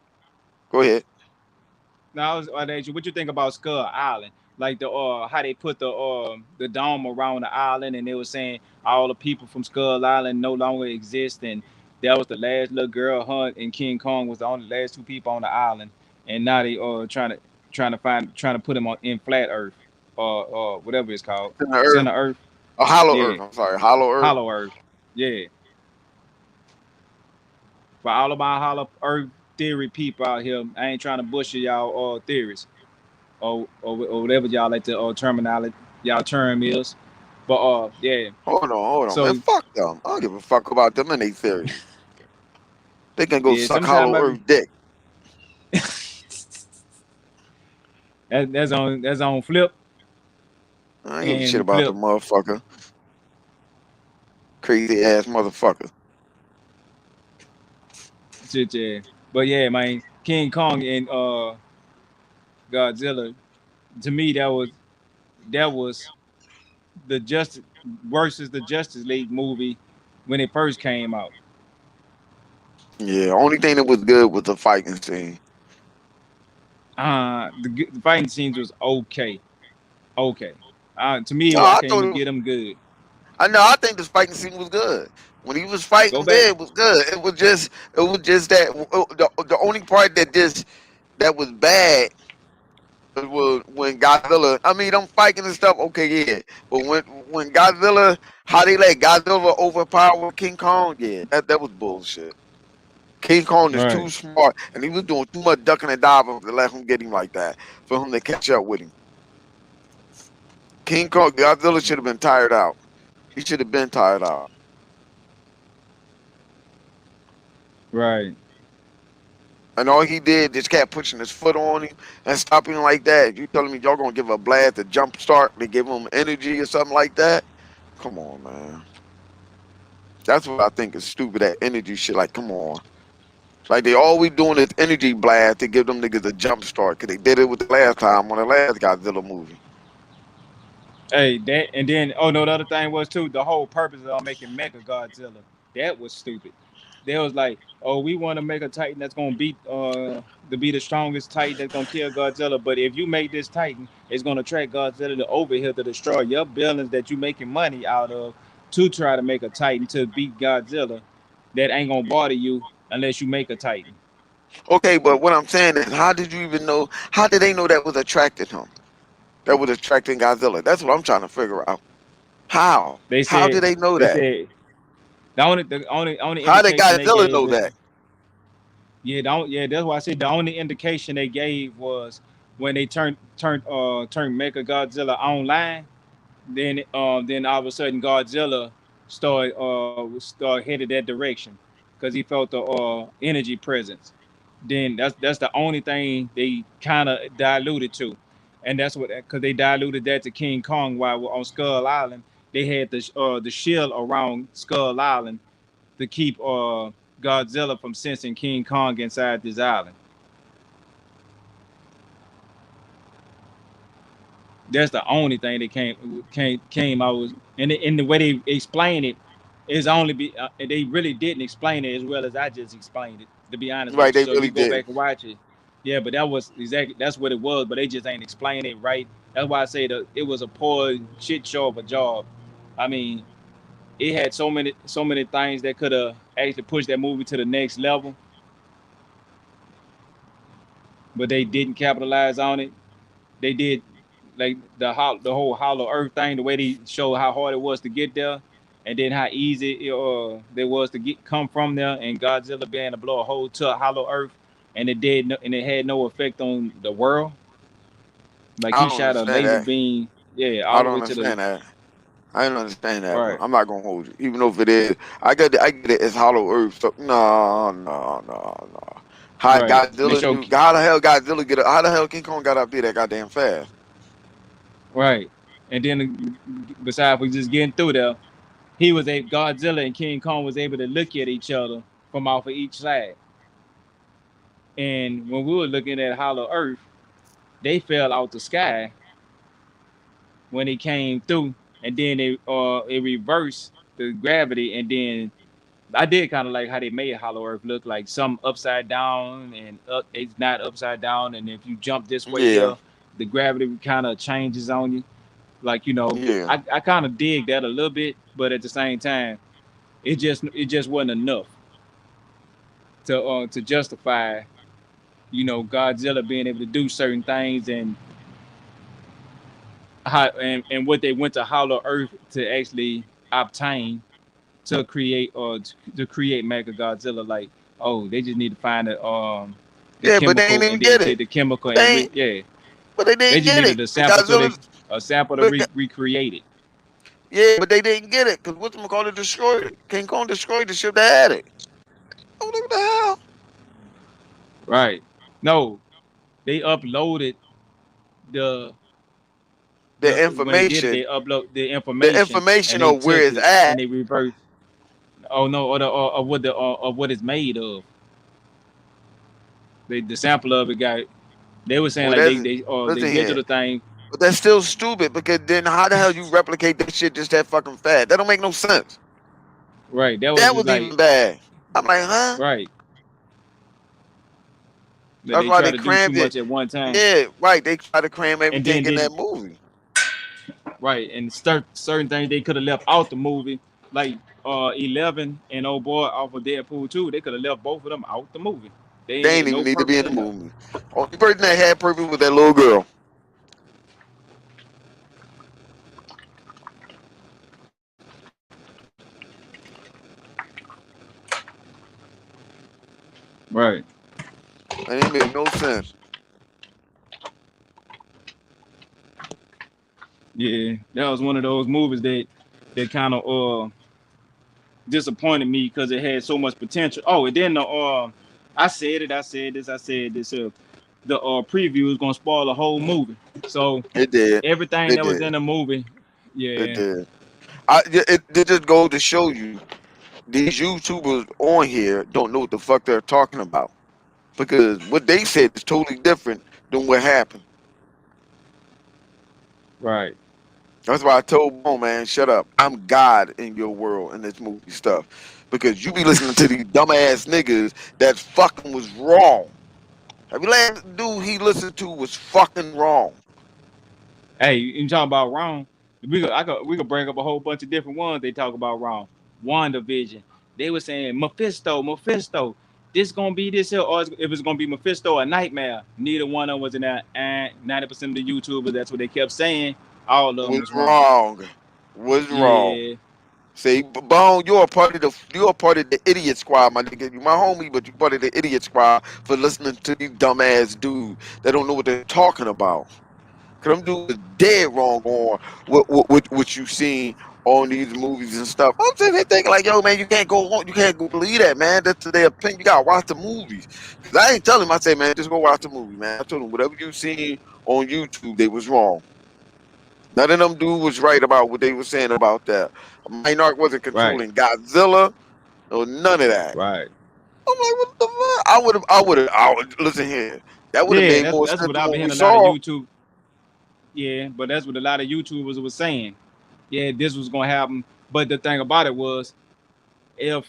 Go ahead. Now, what you think about Skull Island? Like the how they put the dome around the island, and they were saying all the people from Skull Island no longer exist, and that was the last little girl. Hunt and King Kong was the only last two people on the island, and now they trying to put them on in flat Earth, or whatever it's called, Center Earth, center Earth. oh, Hollow Yeah, Earth. I'm sorry, Hollow Earth. hollow Earth. Yeah, for all of my hollow Earth theory people out here, I ain't trying to bullshit y'all theories. Or whatever y'all like to terminology y'all term is. But yeah. Hold on, man. So Fuck them. I don't give a fuck about them and their theories. They can go yeah, suck sometimes Hollow I be Earth dick. that's on flip I ain't give a shit and about the flip. motherfucker. Crazy ass motherfucker. Shit, yeah. But yeah, man, King Kong and Godzilla. To me, that was the Justice versus the Justice League movie when it first came out. Yeah, only thing that was good was the fighting scene. The fighting scenes was okay, okay. To me, No, I I can't thought even it was. get them good. I know. I think the fighting scene was good. When he was Go fighting back. there, it was good. It was just that the only part that was bad was when Godzilla. I mean, them fighting and stuff. Okay, yeah, but when Godzilla, how they let Godzilla overpower King Kong, yeah, that was bullshit. King Kong is Right, too smart, and he was doing too much ducking and diving to let him get him like that for him to catch up with him. King Kong, Godzilla should have been tired out. He should have been tired out. right. And all he did just kept pushing his foot on him and stopping him like that. You telling me y'all gonna give a blast a jump start to give him energy or something like that? Come on, man. That's what I think is stupid. That energy shit. Like, come on. Like they always doing this energy blast to give them niggas a jump start because they did it with the last time on the last Godzilla movie. Hey, that and then no, the other thing was too the whole purpose of making Mega Godzilla. That was stupid. They was like, oh, we want to make a Titan that's gonna beat to be the strongest Titan that's gonna kill Godzilla. But if you make this Titan, it's gonna track Godzilla to over here to destroy your billions that you making money out of to try to make a Titan to beat Godzilla. That ain't gonna bother you unless you make a Titan. Okay, but what I'm saying is, how did you even know? How did they know that was attracting him? That was attracting Godzilla. That's what I'm trying to figure out. How? They How said did they know they that? said the only How did indication they Godzilla gave know was that? yeah, that's why I said the only indication they gave was when they turned Mecha Godzilla online. Then all of a sudden Godzilla started headed that direction because he felt the energy presence. Then that's the only thing they kind of diluted to, and that's what because they diluted that to King Kong while on Skull Island they had the shield around Skull Island to keep Godzilla from sensing King Kong inside this island. That's the only thing that came out was and in the way they explain it is only be they really didn't explain it as well as I just explained it. To be honest with Right, you, they so if really you go did. back and watch it, yeah, but that was exactly that's what it was. But they just ain't explain it right. That's why I say that it was a poor shit show of a job. I mean, it had so many things that could have actually pushed that movie to the next level, but they didn't capitalize on it. They did like the whole hollow earth thing, the way they show how hard it was to get there, and then how easy it was to get come from there, and Godzilla being to blow a hole to a hollow earth, and it had no effect on the world. Like I he don't shot a understand laser that. beam, yeah, all I the don't way to the understand that. I don't understand that, bro. right, I'm not gonna hold you, even though if it is. I get it. It's Hollow Earth. So no, no, no, no. How right. They Godzilla show knew? How the hell Godzilla get? How the hell King Kong got up there that goddamn fast? right, and then besides we just getting through there, Godzilla and King Kong was able to look at each other from off of each side. And when we were looking at Hollow Earth, they fell out the sky when it came through, and then it reversed the gravity, and then I did kind of like how they made Hollow Earth look like some upside down and it's not upside down, and if you jump this way Yeah, here, the gravity kind of changes on you. Like yeah, I kind of dig that a little bit, but at the same time, it just wasn't enough to justify Godzilla being able to do certain things and what they went to Hollow Earth to actually obtain to create Mega Godzilla. Like, oh, they just need to find the yeah. But they ain't chemical even and then get take it. the chemical But they and ain't. yeah, But they they didn't just get needed it. a sample Godzilla. to But, recreate it. yeah, but they didn't get it because what call it destroyed it. King Kong destroyed the ship that had it. Oh, what the hell? Right? No, they uploaded the The when they did it, they information, upload the the information and information they of where took it's it and at. they reversed. Oh no, or what it's made of. The sample of it got. They were saying Well, like that's they listen went to here. the thing. But that's still stupid because then how the hell you replicate that shit just that fucking fast? That don't make no sense. Right, that was That just was like even bad. I'm like, huh? right that That's they why try they to do too crammed it. much at one time, Yeah, right. They try to cram and everything then in did that movie. right and certain things they could have left out the movie, like 11 and old boy off of Deadpool 2. They could have left both of them out the movie. They They ain't ain't had even no need to be purpose in the in there. movie. Only person that had purpose was that little girl. Right. And it made no sense. Yeah, that was one of those movies that kind of disappointed me because it had so much potential. Oh, and then I said it. I said this. I said this. The preview is gonna spoil the whole movie. So It did. everything It that was did. in the movie, It yeah, did. It just goes to show you these YouTubers on here don't know what the fuck they're talking about because what they said is totally different than what happened. right, That's why I told Bone man, shut up. I'm God in your world in this movie stuff because you be listening to these dumbass niggas that fucking was wrong. Every last dude he listened to was fucking wrong. hey, you talking about wrong? We could bring up a whole bunch of different ones they talk about wrong. WandaVision. They were saying Mephisto, Mephisto. this gonna be this here, or if it's gonna be Mephisto or Nightmare. Neither one of them was in that, and 90% of the YouTubers, that's what they kept saying. All of them Was was wrong. wrong. Was wrong. Yeah, See, Bone, you're a part of the idiot squad, my nigga. You my homie, but you part of the idiot squad for listening to these dumbass dudes that don't know what they're talking about. Cause them dudes is dead wrong on what you seen on these movies and stuff. I'm saying they think like, yo, man, you can't go believe that, man. That's their opinion. You gotta watch the movies. Cause I ain't telling them. I say, man, just go watch the movie, man. I told them whatever you seen on YouTube, they was wrong. None of them dudes was right about what they were saying about that. Minarch wasn't right, controlling Godzilla or none of that. right. I'm like, what the fuck? I would listen here. That would have Yeah, made that's more that's sense what than I've what been we hearing a lot of saw. YouTube. Yeah, but that's what a lot of YouTubers was saying. Yeah, this was gonna happen. But the thing about it was, if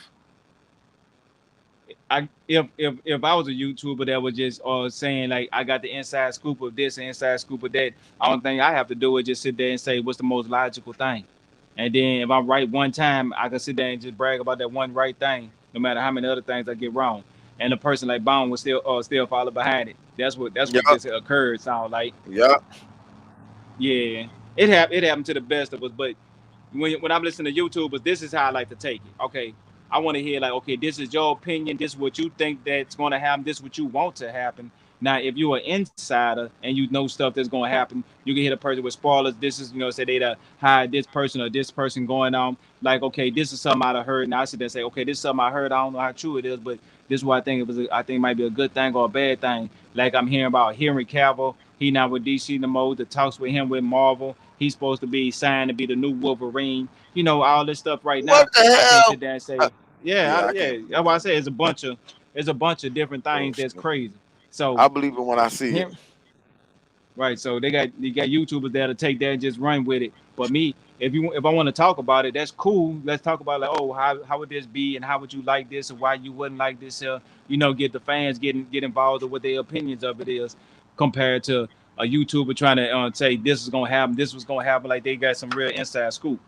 if I was a YouTuber that was just saying like I got the inside scoop of this and inside scoop of that, I don't think I have to do is just sit there and say what's the most logical thing. And then if I'm right one time, I can sit there and just brag about that one right thing, no matter how many other things I get wrong. And the person like Bone will still follow behind it. That's what Yup, just occurred. Sound like yup. yeah, it happened to the best of us. But when I'm listening to YouTubers, this is how I like to take it. Okay, I want to hear like, okay, this is your opinion. This is what you think that's going to happen. This is what you want to happen. Now, if you're an insider and you know stuff that's going to happen, you can hit a person with spoilers. This is, say they hired this person or this person going on. Like, okay, this is something I heard. Now I sit there and say, okay, this is something I heard. I don't know how true it is, but this is what I think it was. I think it might be a good thing or a bad thing. Like I'm hearing about Henry Cavill. He now with DC no more. The talks with him with Marvel. He's supposed to be signed to be the new Wolverine. All this stuff right What now. the I can't hell? sit there and Uh, say, yeah, yeah, I yeah. can't That's believe why I it. say it's a bunch of different things that's Bullshit. crazy. So I believe it when I see it. him, right? So they got YouTubers that'll take that and just run with it. But me, if I want to talk about it, that's cool. Let's talk about like, oh, how would this be, and how would you like this, and why you wouldn't like this? Get the fans get involved with what their opinions of it is, compared to a YouTuber trying to say this is gonna happen, this was gonna happen, like they got some real inside scoop.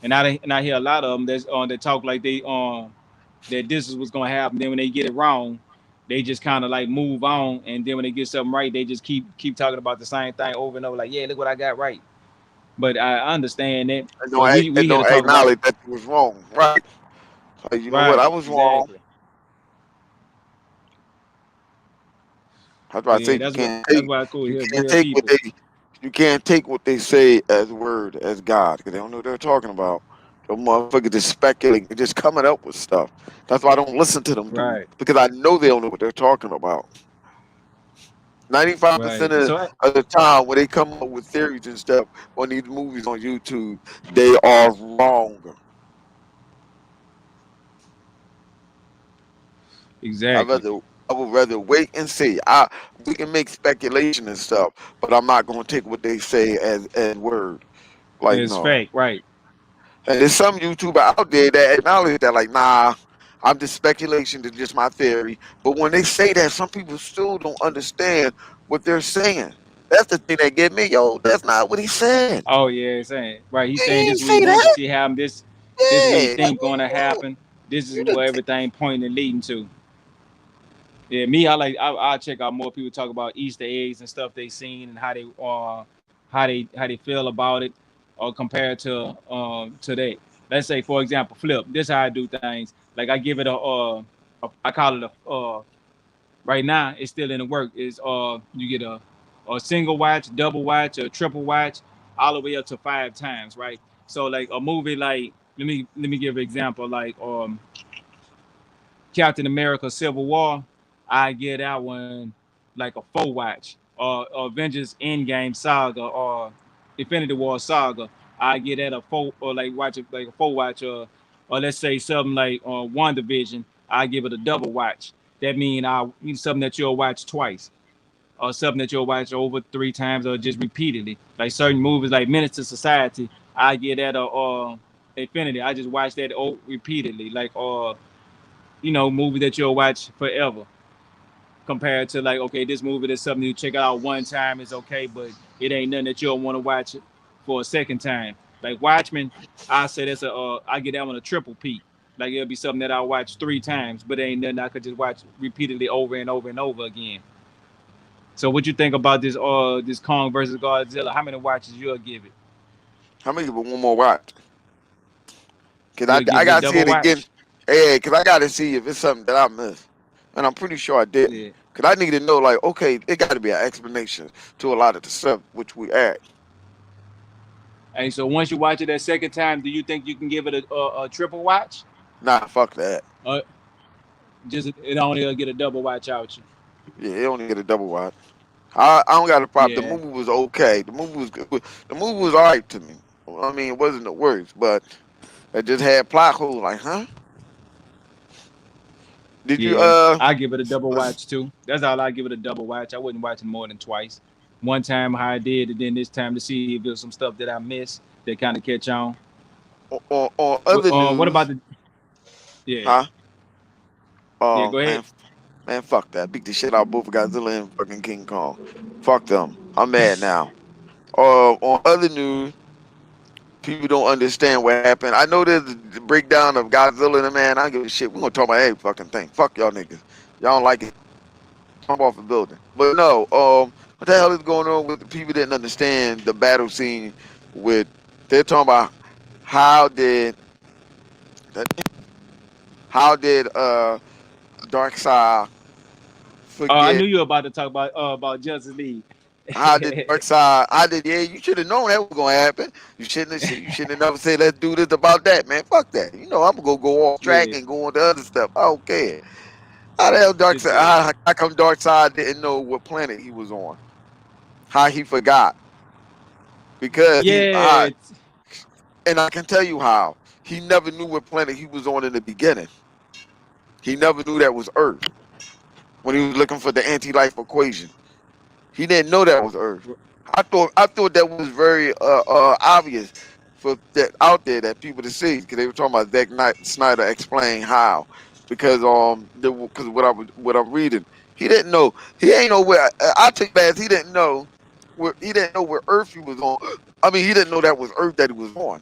And I hear a lot of them that talk like they that this is what's gonna happen. Then when they get it wrong, they just kind of like move on. And then when they get something right, they just keep talking about the same thing over and over. Like, yeah, look what I got right. But I understand that. But we And here to don't talk about acknowledge that you was wrong. Right. Like, you know what? I right, was wrong. exactly. That's why I say Yeah, that's why it's cool you here, can't real take what people. you can't take what they say as word as God because they don't know what they're talking about. The motherfuckers just speculating, they're just coming up with stuff. That's why I don't listen to them dudes Right, because I know they don't know what they're talking about. 95% right. So of the time when they come up with theories and stuff on these movies on YouTube, they are wrong. I exactly. rather I would rather wait and see. We can make speculation and stuff, but I'm not gonna take what they say as word. Like It's no. fake, right? And there's some YouTuber out there that acknowledge that, like, nah, I'm just speculation, it's just my theory. But when they say that, some people still don't understand what they're saying. That's the thing that get me, yo. That's not what he said. Oh yeah, saying right. He's He saying didn't this is what he say want to that. see happen. This is what he Yeah, like think gonna happen. This is you what didn't. everything pointing and leading to. Yeah, me, I check out more people talk about Easter eggs and stuff they seen and how they feel about it, or compared to that. Let's say for example, flip. This how I do things. Like I give it I call it right now it's still in the work. Is you get a single watch, double watch, a triple watch, all the way up to 5 times, right? So like a movie like let me give an example like Captain America Civil War, I get that one like a 4 watch, or Avengers Endgame Saga, or Infinity War Saga. I get that a 4, or like watch it like a 4 watch, or let's say something like One Division. I give it a double watch. That mean I need something that you'll watch twice, or something that you'll watch over 3 times, or just repeatedly. Like certain movies like Menace to Society, I get that Infinity. I just watch that repeatedly. Like movie that you'll watch forever, compared to like, okay, this movie is something you check out one time is okay, but it ain't nothing that you'll want to watch it for a second time. Like Watchmen, I say that's I get that one a triple P. Like it'll be something that I'll watch 3 times, but it ain't nothing I could just watch repeatedly over and over and over again. So what you think about this Kong versus Godzilla? How many watches you'll give it? How many give it one more watch? Cause You'll I give it a gotta see double it again. watch? Yeah, cause I gotta see if it's something that I missed, and I'm pretty sure I didn't. Yeah. Cause I need to know, like, okay, it got to be an explanation to a lot of the stuff which we act. And so once you watch it that second time, do you think you can give it a triple watch? Nah, fuck that. Or just it only get a double watch out you? Yeah, it only get a double watch. I don't got a problem. The Yeah. movie was okay. The movie was good. The movie was alright to me. I mean, it wasn't the worst, but it just had plot holes. Like, huh? Did you Yeah, I give it a double watch too. That's all I give it a double watch. I wouldn't watch it more than twice. One time how I did, and then this time to see if there's some stuff that I missed that kind of catch on. on other What about news? the? Yeah, Huh? yeah. Go ahead. Man, fuck that. Beat the shit out of both Godzilla and fucking King Kong. Fuck them. I'm mad now. On other news, people don't understand what happened. I know there's the breakdown of Godzilla and the man. I don't give a shit. We're gonna talk about every fucking thing. Fuck y'all niggas. Y'all don't like it. Jump off a building. But no, what the hell is going on with the people that didn't understand the battle scene with they're talking about how did how did Darkseid I forget knew you were about to talk about Justice League. how did Darkseid how did yeah, you should have known that was gonna happen. You shouldn't have never said let's do this about that, man. Fuck that. You know I'm gonna go off track Yeah, and go on to other stuff. I don't care. How the hell it's Darkseid how come Darkseid didn't know what planet he was on? How he forgot. Because he yeah, and I can tell you how. He never knew what planet he was on in the beginning. He never knew that was Earth when he was looking for the anti-life equation. He didn't know that was Earth. I thought that was very obvious for that out there that people to see because they were talking about Snyder explain how because because what I'm reading he didn't know he ain't know where I took that as he didn't know where Earth he was on. I mean he didn't know that was Earth that he was on.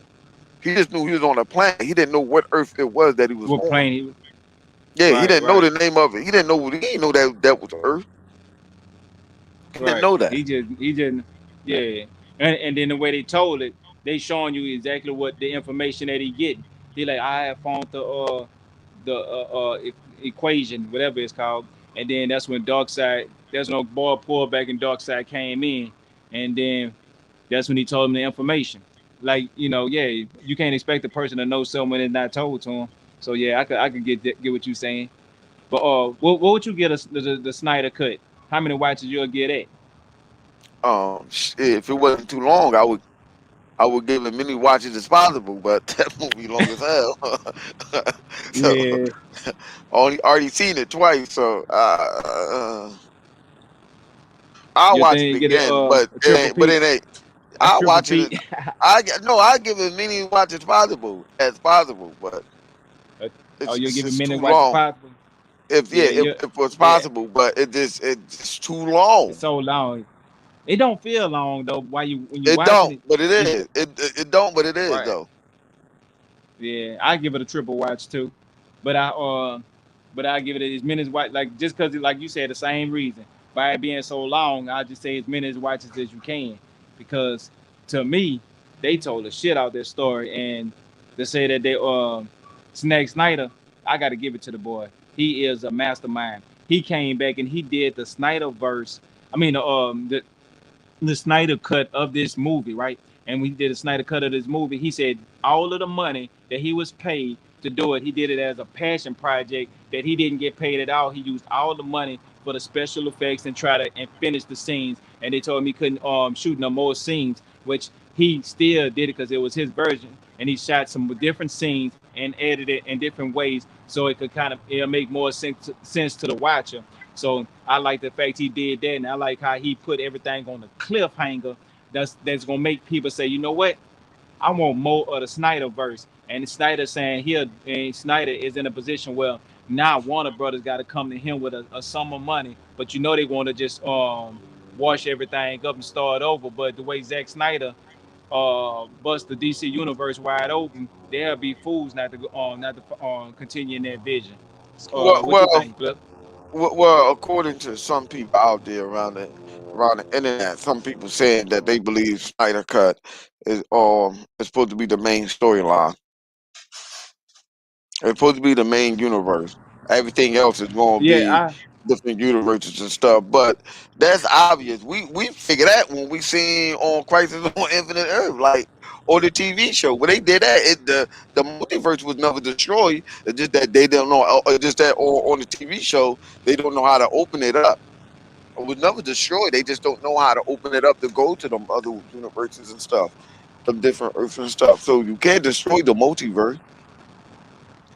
He just knew he was on a planet. He didn't know what Earth it was that he was what on. plane he was. Yeah, he Right, didn't know right, the name of it. He didn't know that was Earth. He didn't right. know that. He just yeah. And then the way they told it, they showing you exactly what the information that he getting. He like I have found the equation, whatever it's called, and then that's when Darkseid. That's when boy pulled back and Darkseid came in, and then that's when he told him the information. Like yeah, you can't expect a person to know something when it's not told to him. So yeah, I could get what you saying. But what would you get the Snyder cut? How many watches you'll get it? If it wasn't too long, I would give as many watches as possible, but that movie long as hell. So Yeah, only already seen it twice, so I'll you watch it think you get again. But a it triple ain't. But P, it ain't. a I'll triple watch it. P? No, I give as many watches as possible, but Oh, it's you'll it's give it just many too watches long. possible. If yeah, Yeah, if it was yeah. possible, but it's just too It's long. so long. It don't feel long though. While you when you It watching don't, it, but it it's is. It don't, but it is right. though. Yeah, I give it a triple watch too, but I give it as many as watch like just because like you said the same reason by it being so long. I just say as many as watches as you can because to me they told the shit out their story and to say that they Snake Snyder, I got to give it to the boy. He is a mastermind. He came back and he did the Snyder verse. I mean the Snyder cut of this movie, right? And when he did a Snyder cut of this movie, he said all of the money that he was paid to do it, he did it as a passion project that he didn't get paid at all. He used all the money for the special effects and try to and finish the scenes. And they told him he couldn't shoot no more scenes, which he still did it because it was his version. And he shot some different scenes and edited it in different ways so it could kind of it'll make more sense to the watcher. So I like the fact he did that, and I like how he put everything on a cliffhanger. That's gonna make people say, you know what? I want more of the Snyder verse. And Snyder saying here, and Snyder is in a position where now Warner Brothers got to come to him with a sum of money, but you know they want to just wash everything up and start over. But the way Zack Snyder bust the DC universe wide open, they'll be fools not to go on, not to continue in that vision. Well, What you well, think, Clip? well, according to some people out there around the internet, some people saying that they believe Snyder Cut is supposed to be the main storyline. It's supposed to be the main universe. Everything else is going to Yeah, be different universes and stuff. But that's obvious. We figured that when we seen on Crisis on Infinite Earth, like or the TV show when they did that. The multiverse was never destroyed. It's just that they don't know. Just that on the TV show they don't know how to open it up. It was never destroyed. They just don't know how to open it up to go to them other universes and stuff, the different Earths and stuff. So you can't destroy the multiverse.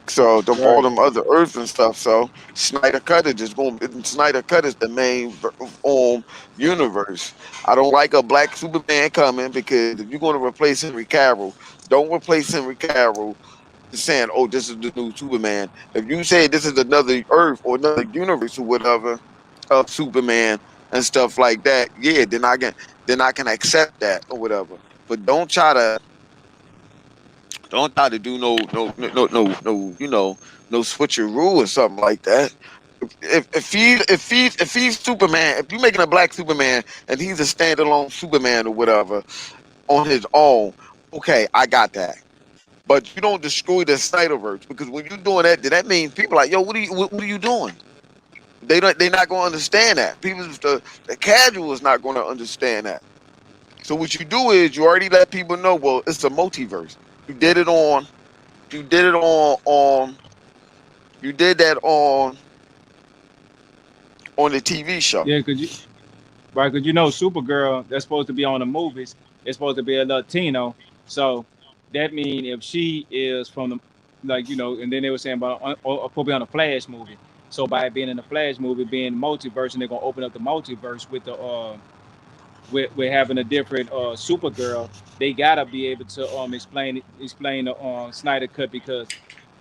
So them all right. them other Earths and stuff. So Snyder Cut is just going. Snyder Cut is the main universe. I don't like a black Superman coming because if you're going to replace Henry Cavill, don't replace Henry Cavill just saying, "Oh, this is the new Superman." If you say this is another Earth or another universe or whatever of Superman and stuff like that, yeah, then I can accept that or whatever. But don't try to do no no switcheroo or something like that. If he's Superman, if you're making a black Superman and he's a standalone Superman or whatever on his own, okay, I got that. But you don't destroy the Snyderverse because when you're doing that, then that means people are like, yo, what are you doing? They're not going to understand that. The casual is not going to understand that. So what you do is you already let people know. Well, it's a multiverse. You did it on. You did it on. You did that on the TV show. Yeah, cause you right, cause you know Supergirl that's supposed to be on the movies. It's supposed to be a Latino, so that means if she is from the like and then they were saying about probably on a Flash movie. So by being in the Flash movie, being multiverse, and they're gonna open up the multiverse with the with having a different Supergirl, they gotta be able to explain the Snyder cut because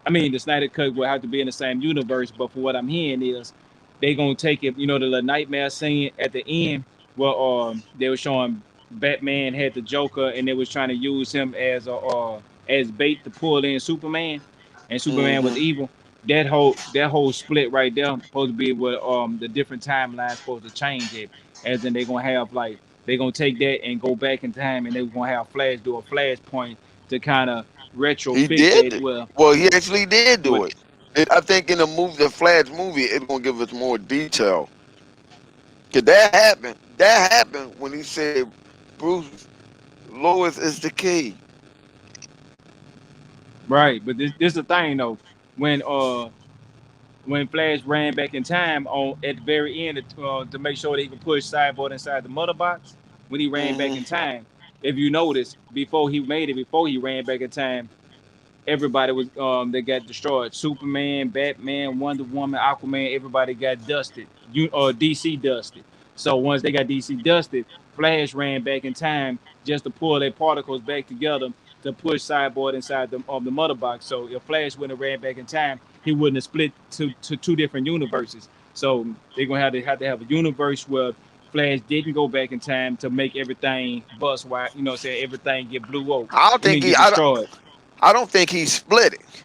I mean, the Snyder Cut will have to be in the same universe, but for what I'm hearing is they gonna take it. You know, the little nightmare scene at the end where they were showing Batman had the Joker and they was trying to use him as bait to pull in Superman, and Superman was Hmm. evil. That whole split right there supposed to be where the different timelines supposed to change it, as in they gonna have like they gonna take that and go back in time and they gonna have Flash do a Flashpoint to kind of He retrofit did that it. well Well, he actually did with do it. I think in the movie, the Flash movie, it's gonna give us more detail. Cause that happened when he said, "Bruce, Lois is the key." right. But this is the thing though. When uh when Flash ran back in time on at the very end to make sure that he could push Cyborg inside the mother box, when he ran back Hmm. in time, if you notice, before he ran back in time, everybody was they got destroyed. Superman, Batman, Wonder Woman, Aquaman, everybody got dusted. DC dusted. So once they got DC dusted, Flash ran back in time just to pull their particles back together to push Cyborg inside the mother box. So if Flash wouldn't have ran back in time, he wouldn't have split to two different universes. So they're gonna have a universe where Flash didn't go back in time to make everything bust wide, saying everything get blew up. I don't I think mean he. get destroyed. I don't think he split it.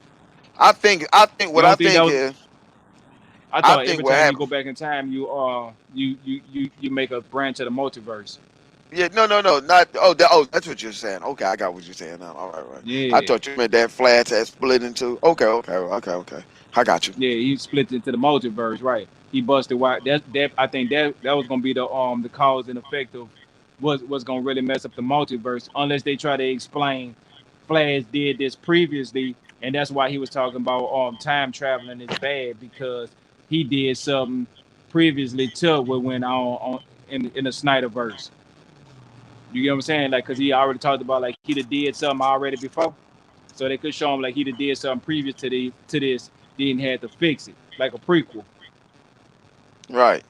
I think You what I don't think that think was is. I I thought think every what time you happened. go back in time, you make a branch of the multiverse. Yeah, no, not. That's what you're saying. Okay, I got what you're saying now. All right, right. I Yeah, thought you meant that Flash had split into. Okay. I got you. yeah, he split into the multiverse, right? He busted wide. That I think that was gonna be the cause and effect of what's gonna really mess up the multiverse, unless they try to explain Flash did this previously, and that's why he was talking about time traveling is bad because he did something previously to what went on in the Snyderverse. You get what I'm saying? Like, cause he already talked about like he'd have did something already before, so they could show him like he'd have did something previous to this, then had to fix it like a prequel. Right,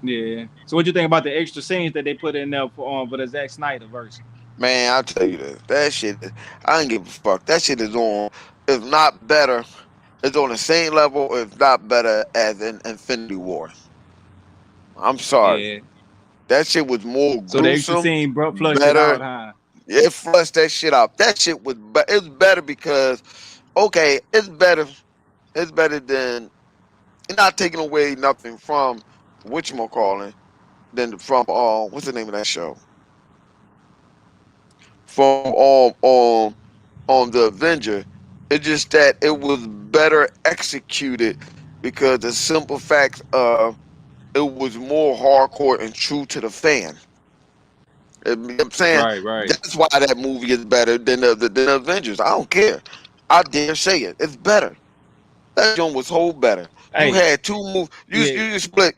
Yeah. So what you think about the extra scenes that they put in there for the Zack Snyder verse? man. I'll tell you this. That shit. I don't give a fuck. That shit is on. If not better, it's on the same level. If not better, as in Infinity War. I'm sorry. Yeah. That shit was more So the extra gruesome, scene bro flushed it better. out, huh? It flushed that shit out. That shit was it's better because okay, it's better. It's better than not taking away nothing from whatchamacallit than from what's the name of that show? From on the Avenger. It's just that it was better executed because the simple fact of it was more hardcore and true to the fan. You know what I'm saying? Right, right. That's why that movie is better than the Avengers. I don't care. I dare say it. It's better. That joint was whole better. You Hey, had two movies. yeah,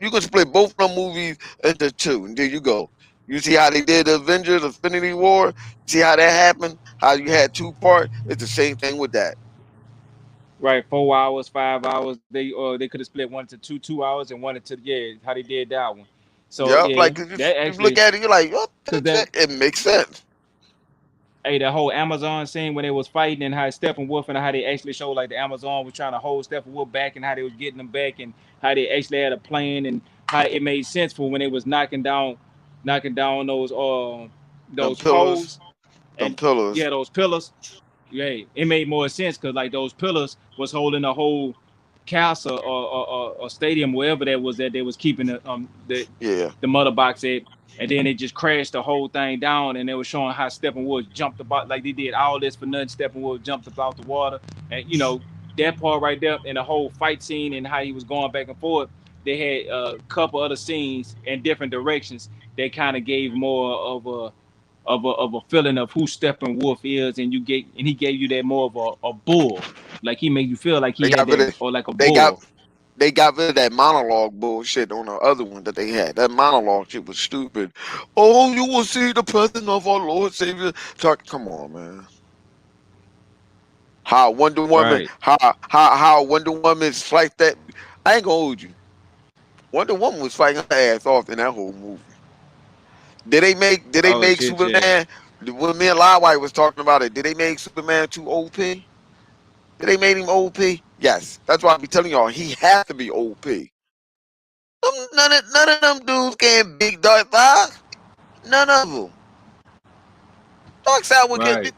You can split both of them movies into two, and there you go. You see how they did the Avengers Infinity War? See how that happened? How you had two parts? It's the same thing with that. right. 4 hours, 5 hours. They could have split one to 2 hours and one into yeah. How they did that one. So Yep. yeah, Like that you look actually at it, you're like, what because the that fuck? It makes sense. hey, the whole Amazon scene when they was fighting and how Steppenwolf and how they actually showed like the Amazon was trying to hold Steppenwolf back and how they was getting them back and how they actually had a plan and how it made sense for when they was knocking down Them those pillars, poles them and pillars. yeah those pillars. Yeah, it made more sense because like those pillars was holding the whole castle or stadium wherever that was that they was keeping Yeah. the mother box at, and then it just crashed the whole thing down, and they were showing how Steppenwolf jumped about like they did all this for nothing. Steppenwolf jumped about the water, and that part right there, and the whole fight scene and how he was going back and forth. They had a couple other scenes in different directions that kind of gave more of a feeling of who Steppenwolf is, and he gave you that more of a bull, like he made you feel like They he had got rid that of or like a they got bull. they got rid of that monologue bullshit on the other one that they had. That monologue shit was stupid. Oh, you will see the presence of our Lord Savior. Talk, come on, man. How Wonder Woman, Right. how Wonder Woman's fight that. I ain't gonna hold you. Wonder Woman was fighting her ass off in that whole movie. Did they Oh make shit, yeah. Superman? When me and Lywhite was talking about it, did they make Superman too OP? Did they make him OP? Yes. That's why I be telling y'all he has to be OP. None of them dudes can beat Darkseid. None of them. Darkseid would get. Right.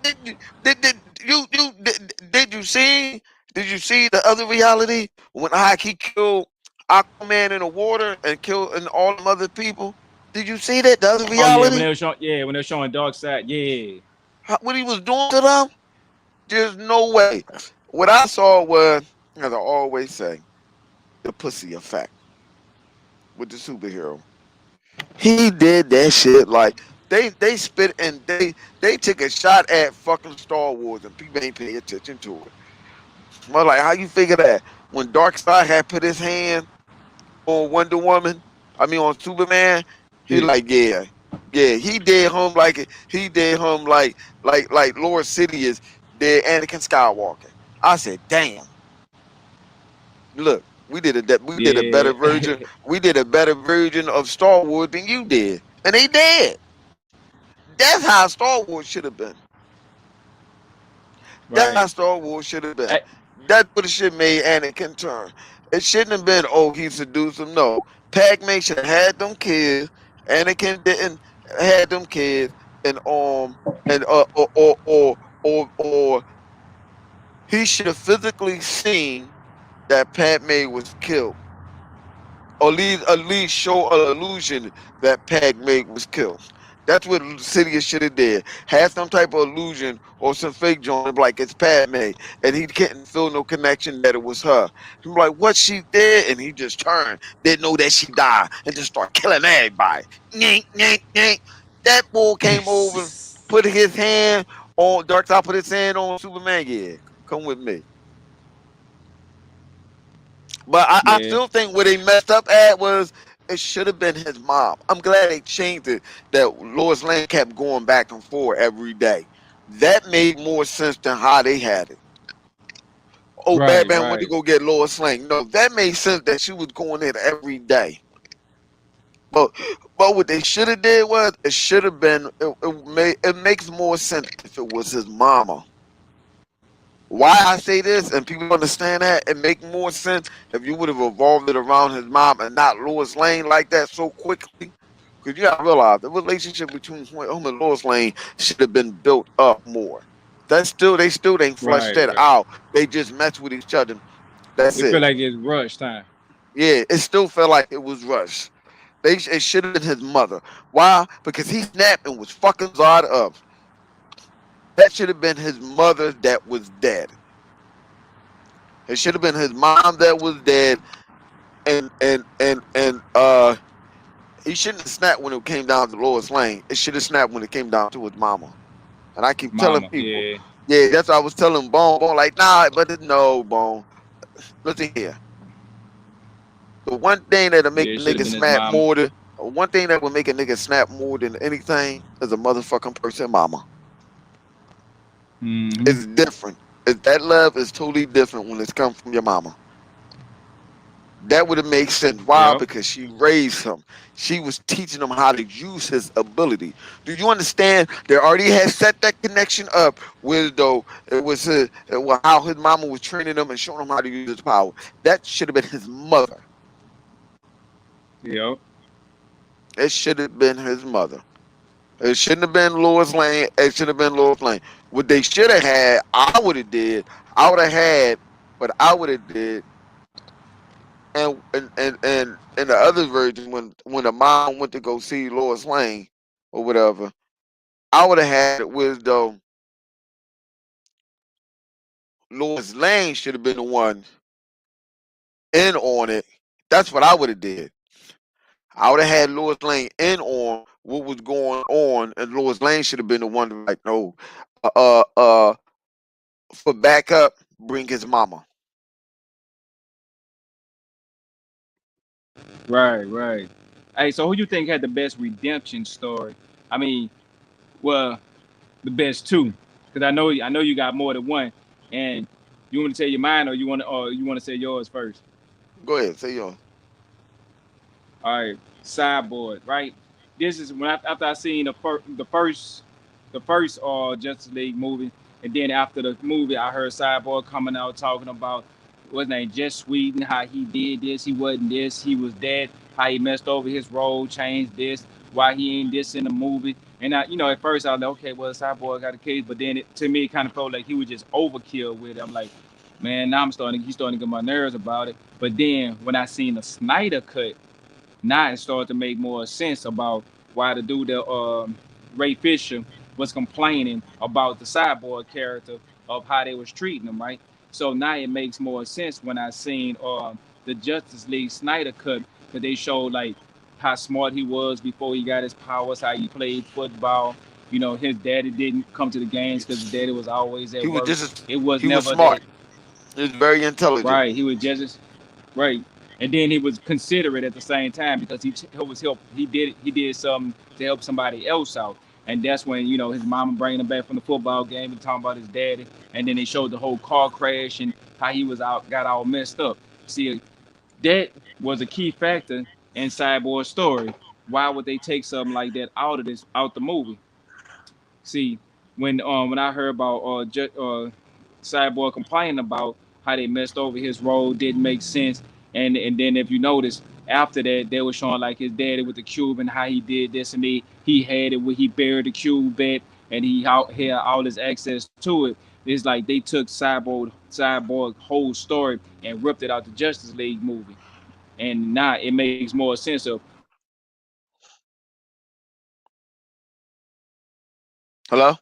Did you see the other reality when he killed Aquaman in the water and killed and all them other people? Did you see that the other Oh yeah, when reality? they were showing Dark Side, yeah. What he was doing to them? There's no way. What I saw was, as I always say, the pussy effect with the superhero. He did that shit like they spit and they took a shot at fucking Star Wars and people ain't paying attention to it. Well, like how you figure that when Darkseid had put his hand on Wonder Woman, I mean on Superman, he Yeah. like yeah he did him like he did him like Lord Sidious did Anakin Skywalker. I said damn, look we did a Yeah. better version of Star Wars than you did, and they did. That's how Star Wars should have been. That's how Right. Star Wars should have been. I, That's what it should have made Anakin turn. It shouldn't have been, oh, he seduced him. No. Pac-Man should have had them kids. Anakin didn't had them kids and or he should have physically seen that Padme was killed or at least show an illusion that Pac-Man was killed. That's what Sidious should have did. Had some type of illusion or some fake joint like it's Padme, and he couldn't feel no connection that it was her. He was like, "What she did?" And he just turned, didn't know that she died, and just start killing everybody. Nyeh, nyeh, nyeh. That boy came over, put his hand on Darkseid, put his hand on Superman. Yeah, come with me. But I yeah. still think where they messed up at was it should have been his mom. I'm glad they changed it that Lois Lane kept going back and forth every day. That made more sense than how they had it. Oh, Right, Batman went to right. go get Lois Lane. No, that made sense that she was going in every day. But but what they should have did was it should have been it makes more sense if it was his mama Why I say this and people understand that it make more sense if you would have evolved it around his mom and not Lois Lane like that so quickly. Because you gotta realize the relationship between him and Lois Lane should have been built up more. That's still they still ain't fleshed Right, that right. out. They just mess with each other. That's It feel it. like it's rush time. Yeah, it still felt like it was rushed. It should have been his mother. Why? Because he snapped and was fucking Zod up. That should have been his mother that was dead. It should have been his mom that was dead, and he shouldn't have snapped when it came down to Lois Lane. It should have snapped when it came down to his mama. And I keep telling Mama, people, yeah, yeah, that's what I was telling Bone. Bone like, nah, but no, Bone. Listen here. The one thing that'll yeah. make It a should have nigga been his snap mama. more than one thing that will make a nigga snap more than anything is a motherfucking person mama. Mm-hmm. It's different. That love is totally different when it's come from your mama. That would have made sense. Why? Yep. Because she raised him. She was teaching him how to use his ability. Do you understand? They already had set that connection up with though it was how his mama was training him and showing him how to use his power. That should have been his mother. Yep. It should have been his mother. It shouldn't have been Lois Lane. It should have been Lois Lane. What they should have had, I would have did. I would have had, but I would have did. And in the other version, when the mom went to go see Lois Lane or whatever, I would have had it with though Lois Lane should have been the one in on it. That's what I would have did. I would have had Lois Lane in on what was going on, and Lois Lane should have been the one to be like, no, uh, uh, uh, for backup, bring his mama. Right, right. Hey, so who you think had the best redemption story? I mean, well, the best two, because I know you got more than one. And you want to tell your mine, or you want to say yours first? Go ahead, say yours. All right, Cyborg, right? This is when after I seen the first Justice League movie, and then after the movie, I heard Cyborg coming out talking about what's his name, Jess Sweden, how he did this, he wasn't this, he was that, how he messed over his role, changed this, why he ain't this in the movie. And I, at first I was like, okay, well, Cyborg got a case, but then to me, it kind of felt like he was just overkill with it. I'm like, man, now he's starting to get my nerves about it. But then when I seen the Snyder cut, now it started to make more sense about why the dude that Ray Fisher was complaining about the cyborg character of how they was treating him, right? So now it makes more sense when I seen the Justice League Snyder cut, because they showed like how smart he was before he got his powers, how he played football. His daddy didn't come to the games because his daddy was always He at was work. just as, It was he was never that. smart. He was very intelligent. Right. He was just right, and then he was considerate at the same time because he was help. He did something to help somebody else out, and that's when his mama bringing him back from the football game and talking about his daddy, and then they showed the whole car crash and how he was out got all messed up. See, that was a key factor in Cyborg's story. Why would they take something like that out the movie? See, when I heard about Cyborg complaining about how they messed over his role, didn't make sense, and then if you notice after that they were showing like his daddy with the cube and how he did this and he had it where he buried the cube at and had all his access to it. It's like they took Cyborg whole story and ripped it out the Justice League movie, and now it makes more sense of why he was able to do what he did. Hello?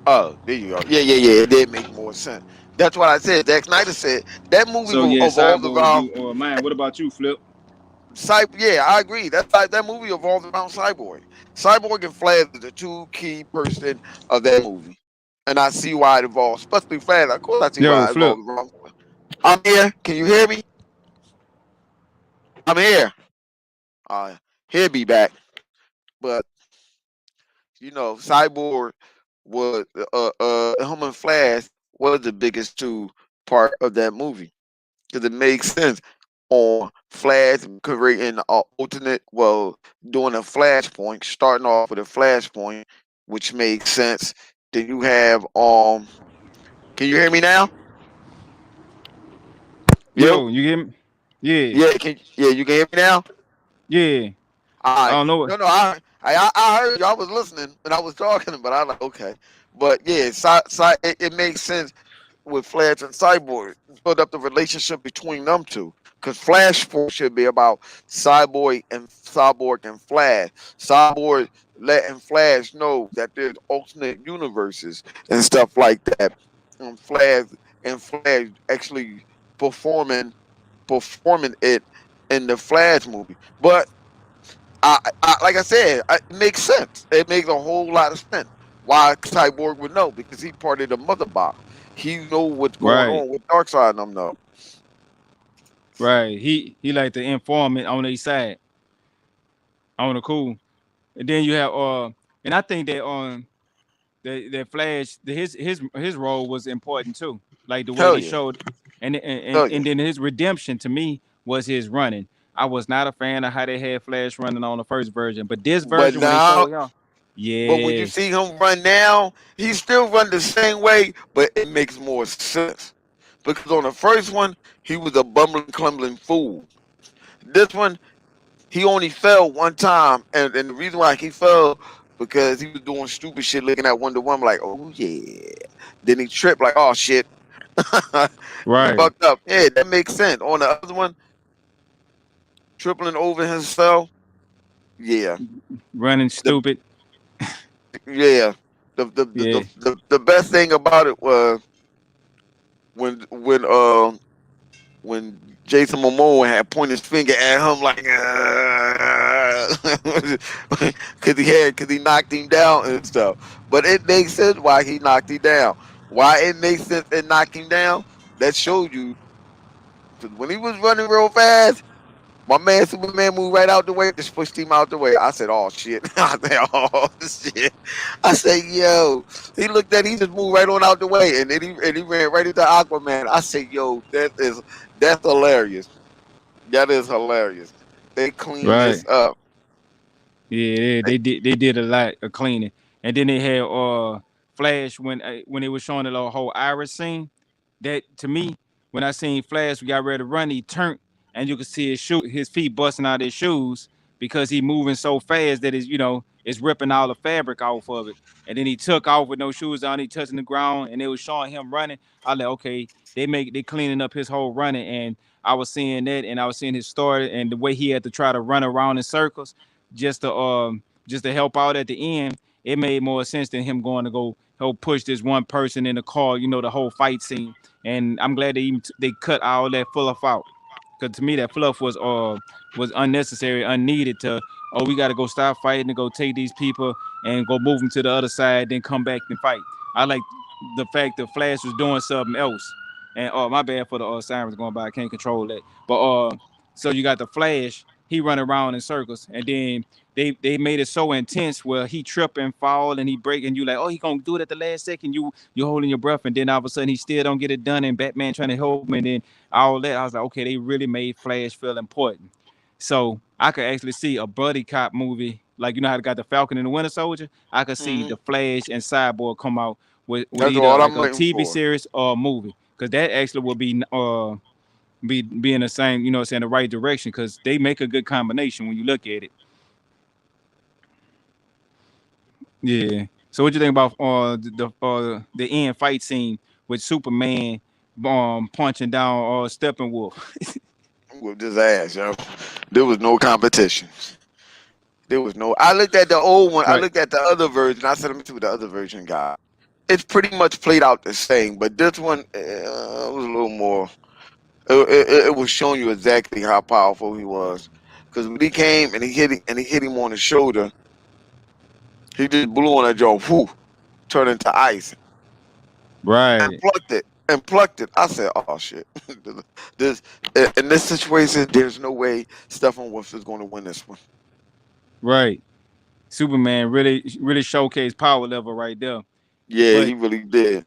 Oh, there you go. Yeah, yeah, yeah. It did make more sense. That's what I said. Zack Snyder said that movie So yeah, evolved Cyborg, around you or mine. What about you, Flip? Cyborg. Yeah, I agree. That movie evolved around Cyborg. Cyborg and Flash is the two key person of that movie, and I see why it evolved. Especially Flash. Of course, I see Yo, why it Flip. evolved around. I'm here. Can you hear me? I'm here. He'll be back. But Cyborg was him and Flash was the biggest two part of that movie because it makes sense on Flash creating an alternate, well, doing a flashpoint, starting off with a flashpoint, which makes sense. Then you have Can you hear me now? Yo, Yo, you get me? Yeah, yeah, you can hear me now. yeah. All I right. don't know. No, I heard you. I was listening and I was talking, but I was like, okay. But yeah, it makes sense with Flash and Cyborg. Build up the relationship between them two. Because Flash Force should be about Cyborg and Flash. Cyborg letting Flash know that there's alternate universes and stuff like that. And Flash actually performing performing it in the Flash movie. But like I said, it makes sense. It makes a whole lot of sense. Why Cyborg would know because he part of the mother box. He know what's going Right, on with Darkseid and them know. right. He like the informant on their side, on the cool. And then you have and I think that that Flash his role was important too. Like the way Hell they yeah, showed, hell yeah. and then his redemption to me was his running. I was not a fan of how they had Flash running on the first version, but this But version when they now, showed him, but when you yeah, see him run now, he still run the same way, but it makes more sense. Because on the first one, he was a bumbling, clumbling fool. This one, he only fell one time, and the reason why he fell because he was doing stupid shit, looking at Wonder Woman like, oh yeah. Then he tripped like, oh shit, he right, fucked up. Yeah, that makes sense. On the other one, tripling over himself, yeah, running the stupid, yeah. yeah, The best thing about it was when when uh when Jason Momoa had pointed his finger at him like, because he knocked him down and stuff. But it makes sense why he knocked him down. Why it makes sense it knocked him down? That showed you because when he was running real fast, my man Superman moved right out the way, just pushed him out the way. I said, "Oh shit!" I said, "Oh shit!" I said, "Yo," he just moved right on out the way, and then he ran right into Aquaman. I said, "Yo, that's hilarious. That is hilarious. They clean right. this up." Yeah, they did a lot of cleaning, and then they had Flash when they was showing the whole Iris scene. That to me, when I seen Flash, we got ready to run, he turned, and you could see his feet busting out his shoes because he moving so fast that it's ripping all the fabric off of it. And then he took off with no shoes on, he touching the ground, and they was showing him running. I like, okay, they cleaning up his whole running, and I was seeing that, and I was seeing his story and the way he had to try to run around in circles just to help out at the end. It made more sense than him going to go help push this one person in the car. The whole fight scene, and I'm glad they cut all that fluff out. Because to me, that fluff was unnecessary, unneeded. We got to go stop fighting and go take these people and go move them to the other side, then come back and fight. I like the fact that Flash was doing something else. And my bad for the sirens going by. I can't control that. But so you got the Flash. He run around in circles, and then they made it so intense where he trip and fall and he break, and you like, oh, he gonna do it at the last second. You holding your breath, and then all of a sudden he still don't get it done, and Batman trying to help him, and then all that. I was like, okay, they really made Flash feel important. So I could actually see a buddy cop movie, like how they got the Falcon and the Winter Soldier. I could see Hmm. the Flash and Cyborg come out with That's either all like I'm a waiting TV for. series or a movie, because that actually would be in the same, saying the right direction, because they make a good combination when you look at it. Yeah. So what you think about the end fight scene with Superman punching down Steppenwolf? Whoop his ass, yo. There was no competition. There was no. I looked at the old one. I Right. looked at the other version. I said, "Let me see what the other version got." It's pretty much played out the same, but this one was a little more. It was showing you exactly how powerful he was, because when he came and he hit him on the shoulder, he just blew on that jaw, whoo, turned into ice and Right. plucked it. I said, "Oh shit, this in this situation, there's no way Stephen Wolf is going to win this one." Right. Superman really showcased power level right there. Yeah, he But really did.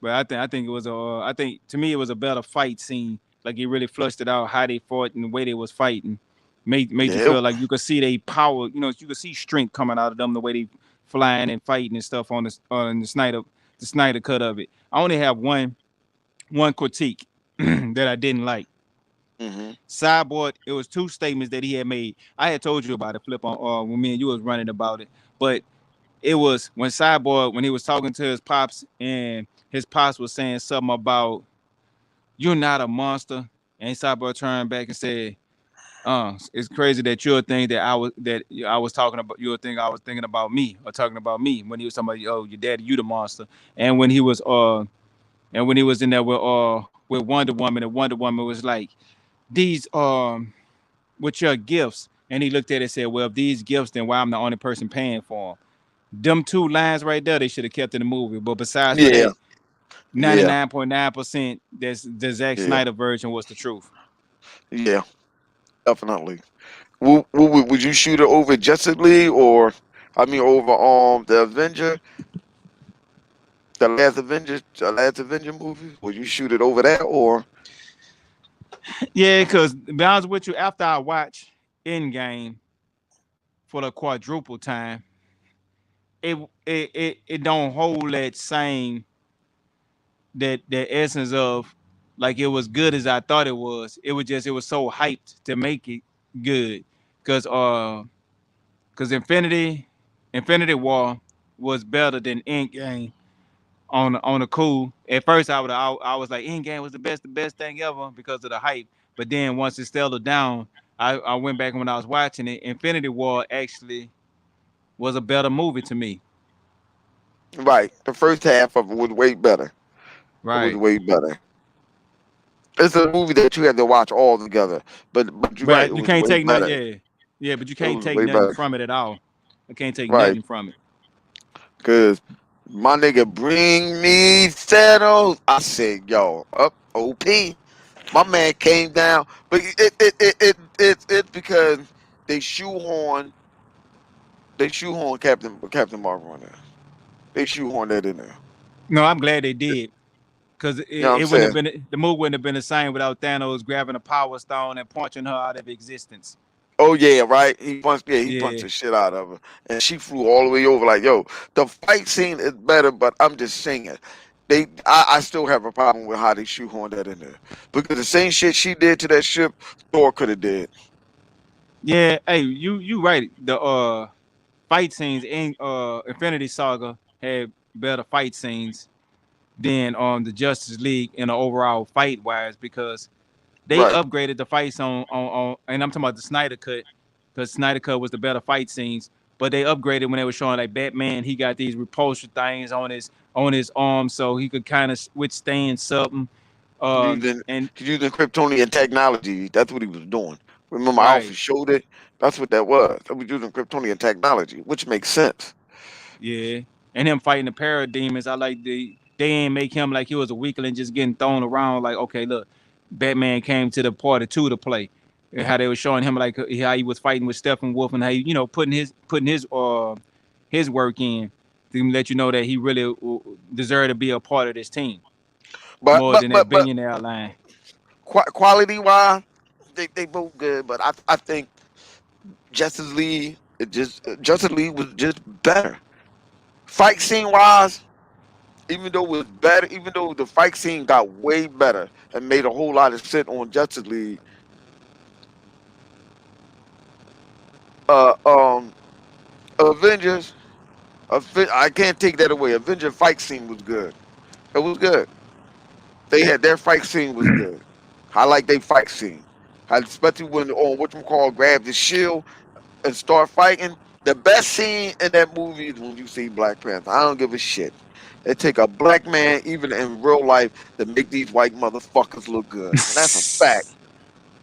I think it was I think to me it was a better fight scene. Like it really flushed it out how they fought and the way they was fighting. Made you Yeah, feel like you could see they power. You could see strength coming out of them the way they flying and fighting and stuff on the Snyder cut of it. I only have one critique that I didn't like. Mm-hmm. Cyborg, it was two statements that he had made. I had told you about it, Flip, on when me and you was running about it. But it was when Cyborg, when he was talking to his pops, and his pops was saying something about you're not a monster. And Cyborg turned back and said, it's crazy that you'll think that I was talking about you'll think I was thinking about me or talking about me when he was talking about oh your daddy, you the monster. And when he was in there with Wonder Woman, and Wonder Woman was like, these with your gifts. And he looked at it and said, well, if these gifts, then why I'm the only person paying for them? Them two lines right there, they should have kept in the movie. But besides for Yeah, that, yeah, 99.9% that's the Zack yeah, Snyder version was the truth. yeah, definitely. Would you shoot it over Justice League or, I mean, over the Avenger, the last Avenger movie? Would you shoot it over that or? Yeah, because to be honest with you, after I watch Endgame for the quadruple time, it don't hold that same that essence of like it was good as I thought it was. It was so hyped to make it good. Cause Infinity War was better than Endgame on the cool. At first I was like Endgame was the best thing ever because of the hype. But then once it settled down, I went back when I was watching it. Infinity War actually was a better movie to me. Right, the first half of it was way better. It was Right. way better. It's a movie that you had to watch all together. But you're right, But it you was can't way take nothing, better. yeah. Yeah, but you It can't was take way nothing better. from it at all. I can't take Right. nothing from it. Cause my nigga bring me Thanos. I said, yo, up OP. My man came down. But it's because they shoehorn Captain Marvel on there. They shoehorn that in there. No, I'm glad they did. Because You know what I'm it wouldn't saying? have been the movie wouldn't have been the same without Thanos grabbing a power stone and punching her out of existence. Oh yeah, right. He punched Yeah. the shit out of her, and she flew all the way over. Like, yo, the fight scene is better, but I'm just saying, I still have a problem with how they shoehorned that in there because the same shit she did to that ship, Thor could have did. Yeah, hey, you right. The fight scenes in Infinity Saga had better fight scenes than the Justice League in the overall fight wise because they Right. upgraded the fights on and I'm talking about the Snyder cut because Snyder cut was the better fight scenes, but they upgraded when they were showing like Batman. He got these repulsion things on his arm so he could kind of withstand something. Using And He's using Kryptonian technology. That's what he was doing. Remember, Alpha right, showed it. That's what that was. That was using Kryptonian technology, which makes sense. yeah, and him fighting the parademons. I like they ain't make him like he was a weakling just getting thrown around. Like okay, look, Batman came to the party too to play. And how they were showing him like how he was fighting with Steppenwolf and how he, putting his work in to let you know that he really deserved to be a part of this team But more but than but that but billionaire line. quality wise, they both good. But I think Justice League was just better. Fight scene wise, even though it was better, even though the fight scene got way better and made a whole lot of sense on Justice League, uh um Avengers, I can't take that away. Avenger fight scene was good. It was good. They had their fight scene was good. I like their fight scene. Especially when on what you call grab the shield and start fighting. The best scene in that movie is when you see Black Panther. I don't give a shit. They take a black man, even in real life, to make these white motherfuckers look good. And that's a fact.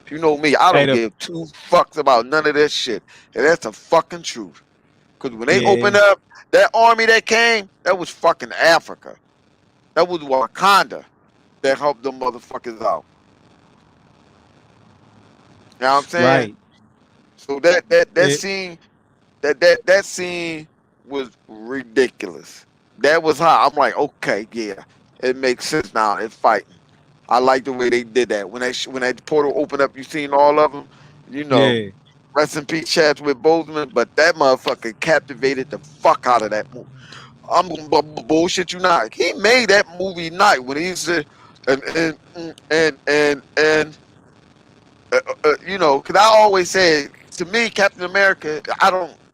You know me, I Hey, don't give two fucks about none of that shit. And that's the fucking truth. Because when they yeah, opened up, that army that came, that was fucking Africa. That was Wakanda that helped them motherfuckers out. You know what I'm saying? right. So that It, scene that scene was ridiculous. That was how I'm like, okay, yeah, it makes sense now. It's fighting. I like the way they did that. When that portal opened up, you seen all of them. You know, yeah, rest in peace, Chadwick Boseman. But that motherfucker captivated the fuck out of that movie. I'm gonna bullshit you not. He made that movie night when he said, and you know, because I always said to me, Captain America,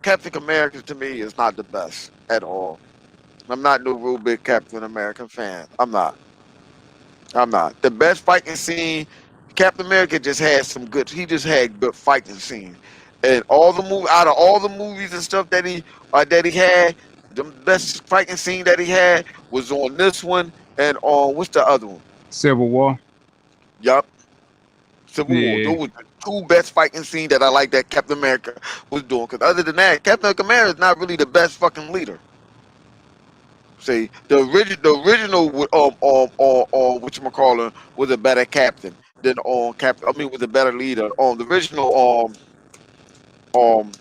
Captain America to me is not the best at all. I'm not no real big Captain American fan. I'm not. I'm not. The best fighting scene, Captain America just had some good. He just had good fighting scenes, and all the movie out of all the movies and stuff that he had, the best fighting scene that he had was on this one and on what's the other one? Civil War. Yup, Civil War. Yeah. Those were the two best fighting scenes that I like that Captain America was doing. Because other than that, Captain America is not really the best fucking leader. See, the original what you calling was a better captain than on captain. I mean, was a better leader. The original um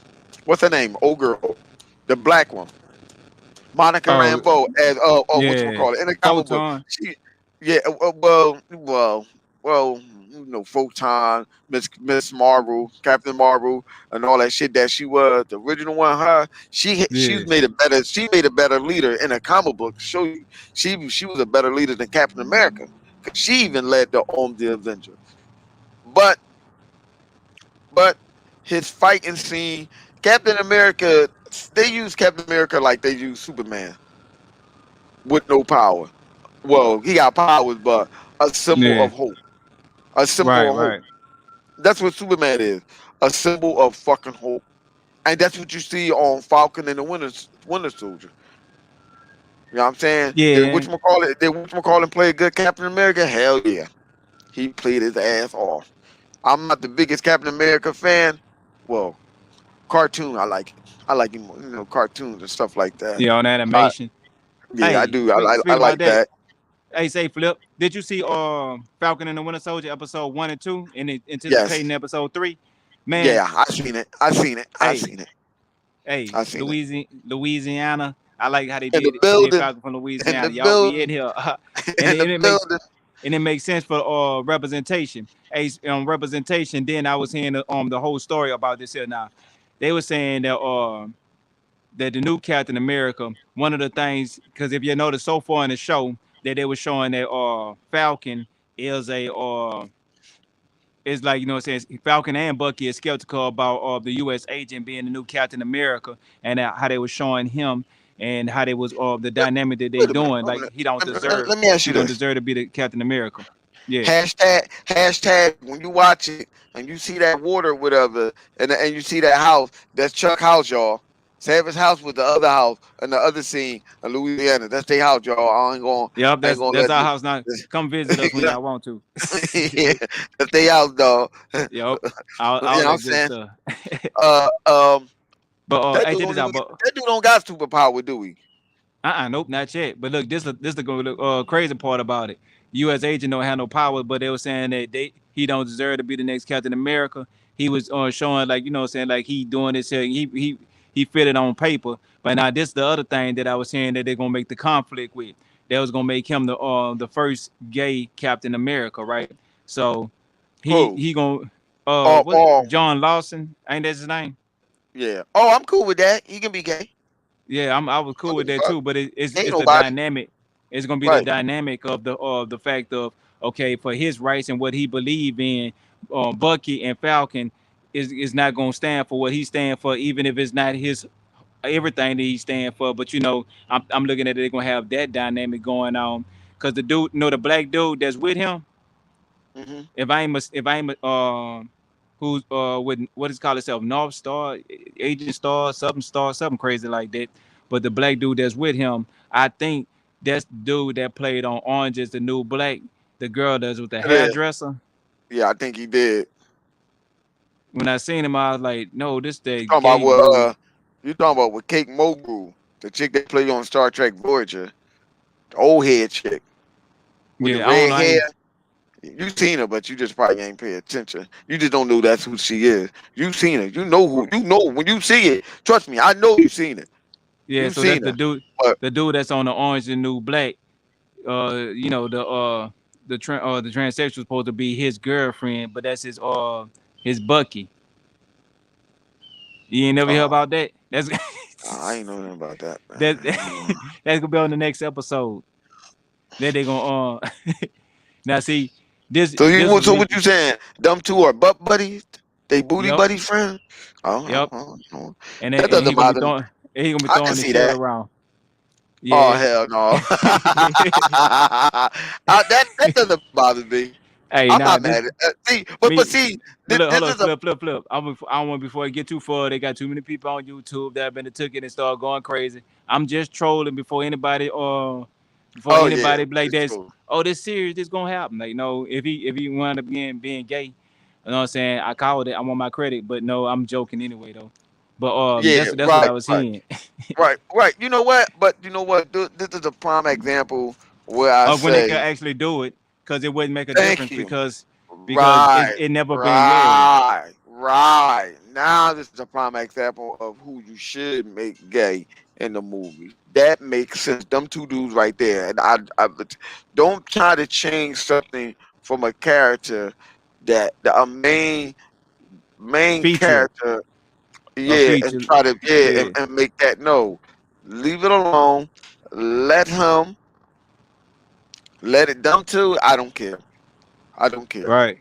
what's her name? Old girl, the black one. Monica Oh, Rambeau as what you yeah. call it in the comic book. Photon. She, yeah, you know, Photon, Miss Marvel, Captain Marvel, and all that shit that she was the original one. She's Yeah. made a better leader in a comic book to show you she was a better leader than Captain America because she even led the Avengers. But but his fighting scene, Captain America, they use Captain America like they use Superman with no power. Well, he got powers, but a symbol Yeah. of hope. A symbol Right. of hope. Right. That's what Superman is. A symbol of fucking hope. And that's what you see on Falcon and the Winter Soldier. You know what I'm saying? Yeah. Did whatchamacallit play a good Captain America? Hell yeah. He played his ass off. I'm not the biggest Captain America fan. Well, cartoon, I like it. I like him, you know, cartoons and stuff like that. Yeah. On But animation. yeah, I Hey, do. I speaking about like that. that. Hey, say Flip. Did you see Falcon and the Winter Soldier episode 1 and 2 and Yes. anticipating episode 3? Man, Yeah, I seen it. I seen it. I hey, seen it. hey, I seen it. Louisiana. I like how they In the did building. Falcon from In Louisiana. the Y'all be building. in here, In the building. and it makes sense for representation. Hey, representation. Then I was hearing the whole story about this here. Now, they were saying that the new Captain America, one of the things, because if you notice so far in the show that they were showing that Falcon is a it's like what I'm saying, Falcon and Bucky is skeptical about the U.S. agent being the new Captain America, and how they were showing him and how they was the Let- dynamic that they Wait a minute. doing. Wait a Like minute. Let me ask he you don't this. deserve to be the Captain America. Yeah. Hashtag when you watch it and you see that water, whatever, and you see that house, that's Chuck house, y'all. Savage house with the other house and the other scene in Louisiana. That's their house, y'all. Yep. I ain't gonna That's let our this. house now. Come visit us when Yeah, y'all want to. yeah, that's their house, dog. You Yep. know All what I'm that good saying? stuff. Uh, um, But that hey, dude check don't this even out. But that dude don't got superpower, do we? Nope, not yet. But look, this the crazy part about it. U.S. agent don't have no power, but they were saying that he don't deserve to be the next Captain America. He was showing like saying like he doing this here. He fit it on paper. But now this the other thing that I was saying that they're gonna make the conflict with. They was gonna make him the first gay Captain America, right? So Who? he gonna Oh, what oh, John Lawson ain't that his name? yeah. Oh, I'm cool with that. He can be gay. Yeah, I was I cool don't with give a that fuck. too, but Ain't it's the nobody. dynamic. It's gonna be the Right. dynamic of the fact of okay for his rights and what he believe in. Bucky and Falcon is not gonna stand for what he stand for, even if it's not his everything that he stand for. But I'm looking at it. They're gonna have that dynamic going on because the dude, the black dude that's with him, Hmm. if I ain't who's with what is called itself North Star, Agent Star, something crazy like that. But the black dude that's with him, I think that's the dude that played on Orange is the New Black. The girl that's with the Yeah. hairdresser. Yeah, I think he did. When I seen him, I was like, no, this You the talking about gay dude. you talking about with Kate Mulgrew, the chick that played on Star Trek Voyager, the old head chick with the Yeah, I don't red know. hair. You seen her, but you just probably ain't pay attention. You just don't know that's who she is. You seen her. You know when you see it. Trust me, I know you seen it. yeah, You so that's seen her. But the dude that's on the Orange and New Black. The transsexual supposed to be his girlfriend, but that's his Bucky. You ain't never hear uh, about that? That's I ain't know nothing about that, That man. Mm. that's gonna be on the next episode. That they gonna now see this was So what me. you saying? Them two are butt buddies? They booty Yep, buddies, friend? yep. Oh. And That and he doesn't gonna be bother me. throwing and he gonna be I can throwing the see shit that. around. Oh Yeah. hell no. That doesn't bother me. I'm Hey, not nah, mad this at see, but me. see, But look, this hold is on, a flip. I don't want before it get too far. They got too many people on YouTube that have been took it and start going crazy. I'm just trolling before oh yeah, anybody be like it's this. true. Oh, this serious. This gonna happen. Like no, if he wound up being gay, you know what I'm saying? I called it. I want my credit, but no, I'm joking anyway though. But Yeah, that's what I right, was right, hearing. right. You know what? But you know what? This is a prime example where I Of when they could say, actually do it, because it wouldn't make a thank difference you. because Right, it never been right. Now this is a prime example of who you should make gay in the movie. That makes sense. Them two dudes right there, and I don't try to change something from a character that a main feature character, a yeah, and feature. try to Yeah, and make that no. Leave it alone. Let him. Let it. Them two. I don't care. I don't care. right.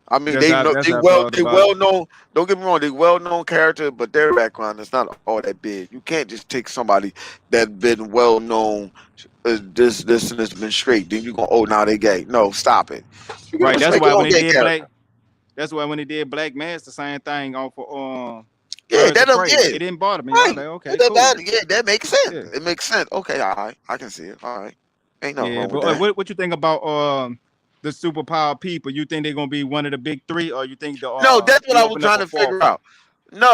I mean, they know That's how I felt they about it. well known. Don't get me wrong, they well known character, but their background is not all that big. You can't just take somebody that's been well known, this and this been straight. Then you go, oh, now they gay. No, stop it. You gotta Right. respect your own gay character. That's why when they did Black Mass, the same thing on for Yeah, Birds that of don't. Prey. Yeah, It didn't bother me. I was right. like, It okay, doesn't cool. matter. Yeah, that makes sense. Yeah. It makes sense. Okay, all right, I can see it. All right, ain't nothing Yeah. wrong with But that. what you think about the superpower people? You think they're gonna be one of the big three, or you think No, that's what they I was open up trying a to figure fourth one? out.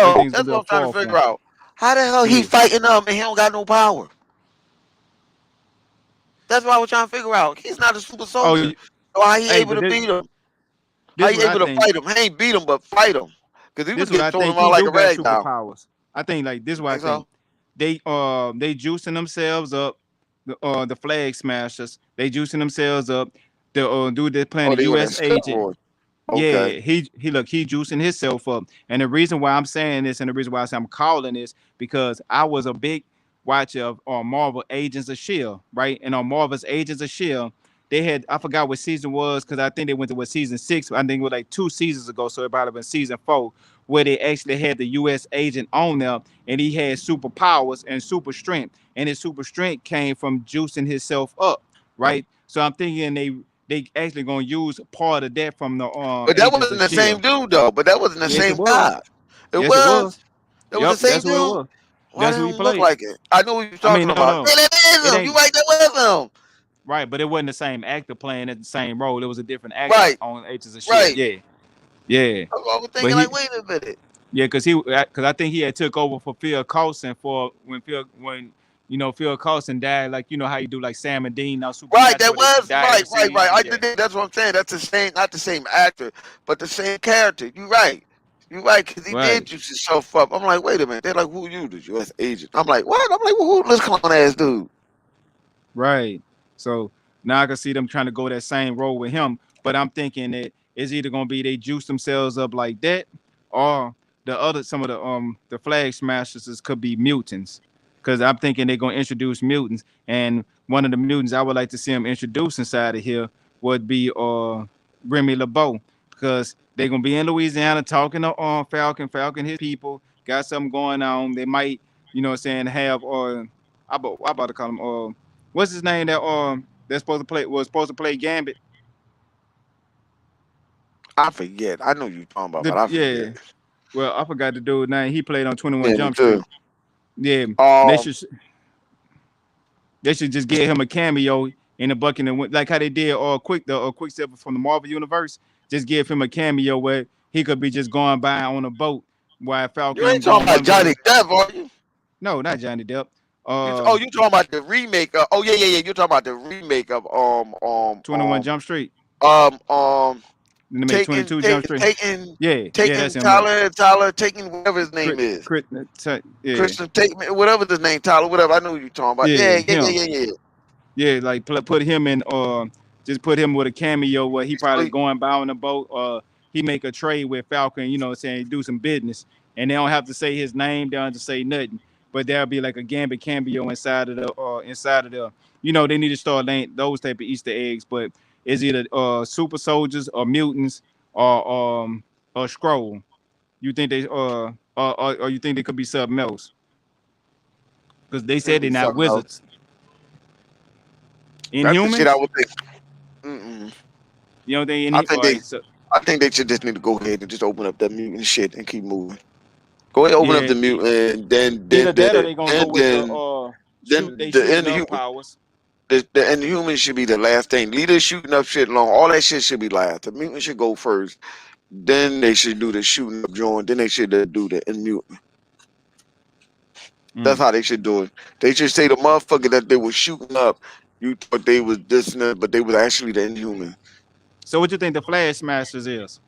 Or you No, think it's gonna that's be what a I'm trying to fourth figure one? out. How the hell he Yeah. fighting them and he don't got no power? That's what I was trying to figure out. He's not a super Oh, soldier. So how he hey, able but to beat him? How this he what I able to think. fight him? He ain't beat him, but fight him. Because he was This what getting I thrown think. around He like a do got rag doll. superpowers. I think like this is You what I think think. so? They juicing themselves up. The flag smashers. They juicing themselves up. The dude that playing Oh, the they on U.S. that agent. steroid. Okay. Yeah, he juicing himself up. And the reason why I'm saying this and the reason why I'm calling this because I was a big watcher of Marvel Agents of Shield, right? And on Marvel's Agents of Shield, they had I forgot what season was because I think they went to what season six. I think it was like 2 seasons ago, so it probably been season four, where they actually had the U.S. agent on there, and he had superpowers and super strength, and his super strength came from juicing himself up, right? So I'm thinking they actually gonna use part of that from the But that Agents wasn't of the same Shield. dude though. But that wasn't the Yes, it same was. guy. It Yes, it was. was. It was the Yep, same that's who it dude. was. Why That's they who he don't look played. like it? I know what you're I talking mean, no, about. no, Yeah, that is it him. You ain't right, that was him. right, but it wasn't the same actor playing at the same role. It was a different actor Right, on Agents of Shield. right. Yeah, yeah. I was But thinking like, wait a minute. yeah, because I think he had took over for Phil Coulson for when Phil Coulson died. Like you know how you do like Sam and Dean now Right, Supernatural that where they was die every right. season. I Yeah, did that. That's what I'm saying. That's the same, not the same actor, but the same character. You right. You right, because he did right. juice himself up. I'm like, wait a minute. They're like, who you, the U.S. agent? I'm like, what? I'm like, well, who this clown ass dude? Right. So now I can see them trying to go that same role with him. But I'm thinking that it's either gonna be they juice themselves up like that, or some of the flag smashers could be mutants. Cause I'm thinking they're gonna introduce mutants. And one of the mutants I would like to see them introduce inside of here would be Remy LeBeau. Because they're gonna be in Louisiana talking to Falcon. Falcon, his people got something going on. They might, what I'm saying, have I about to call him what's his name that's supposed to play Gambit? I forget. I know you talking about, but I forget. Yeah. Well, I forgot the dude's name. He played on Yeah, 21 me Jump too. Street. Yeah. They Um, should they should just give him a cameo in the bucket and like how they did Quicksilver from the Marvel universe. Just give him a cameo where he could be just going by on a boat while you Falcon them ain't talking going about one way. Johnny Depp, are you? No, not Johnny Depp. Oh, you talking about the remake? Of, oh yeah. You're talking about the remake of 21 Jump Street. um um Then they made 22 Jump Street. Yeah, yeah, that's taking him right. Tyler taking whatever his name Crit, is. crit, yeah, Christian Takeman, whatever his name, Tyler, whatever. I know who you're talking about. yeah, him. Yeah. Yeah, like put him in, just put him with a cameo where he probably Basically, going by on the boat, he make a trade with Falcon, saying do some business, and they don't have to say his name, they don't have to say nothing. but there'll be like a Gambit cameo inside of the. They need to start laying those type of Easter eggs, but it's either super soldiers or mutants or scroll. You think they or you think they could be something else? Because they It'll said be they're not something else. wizards. That's the shit I Inhumans? would think. Mm-mm. You don't think I any? All think they, right, so I think they should just need to go ahead and just open up that mutant shit and keep moving. Go ahead, open up yeah, the mutant, and either that or they gonna go with the then they the shooting up inhuman, powers. the inhuman should be the last thing. Leaders shooting up shit long. All that shit should be last. The mutant should go first. Then they should do the shooting up joint. Then they should do the mutant. That's Mm. how they should do it. They should say the motherfucker that they were shooting up. You thought they was this and that, but they was actually the inhuman. So what you think the Flash Masters is?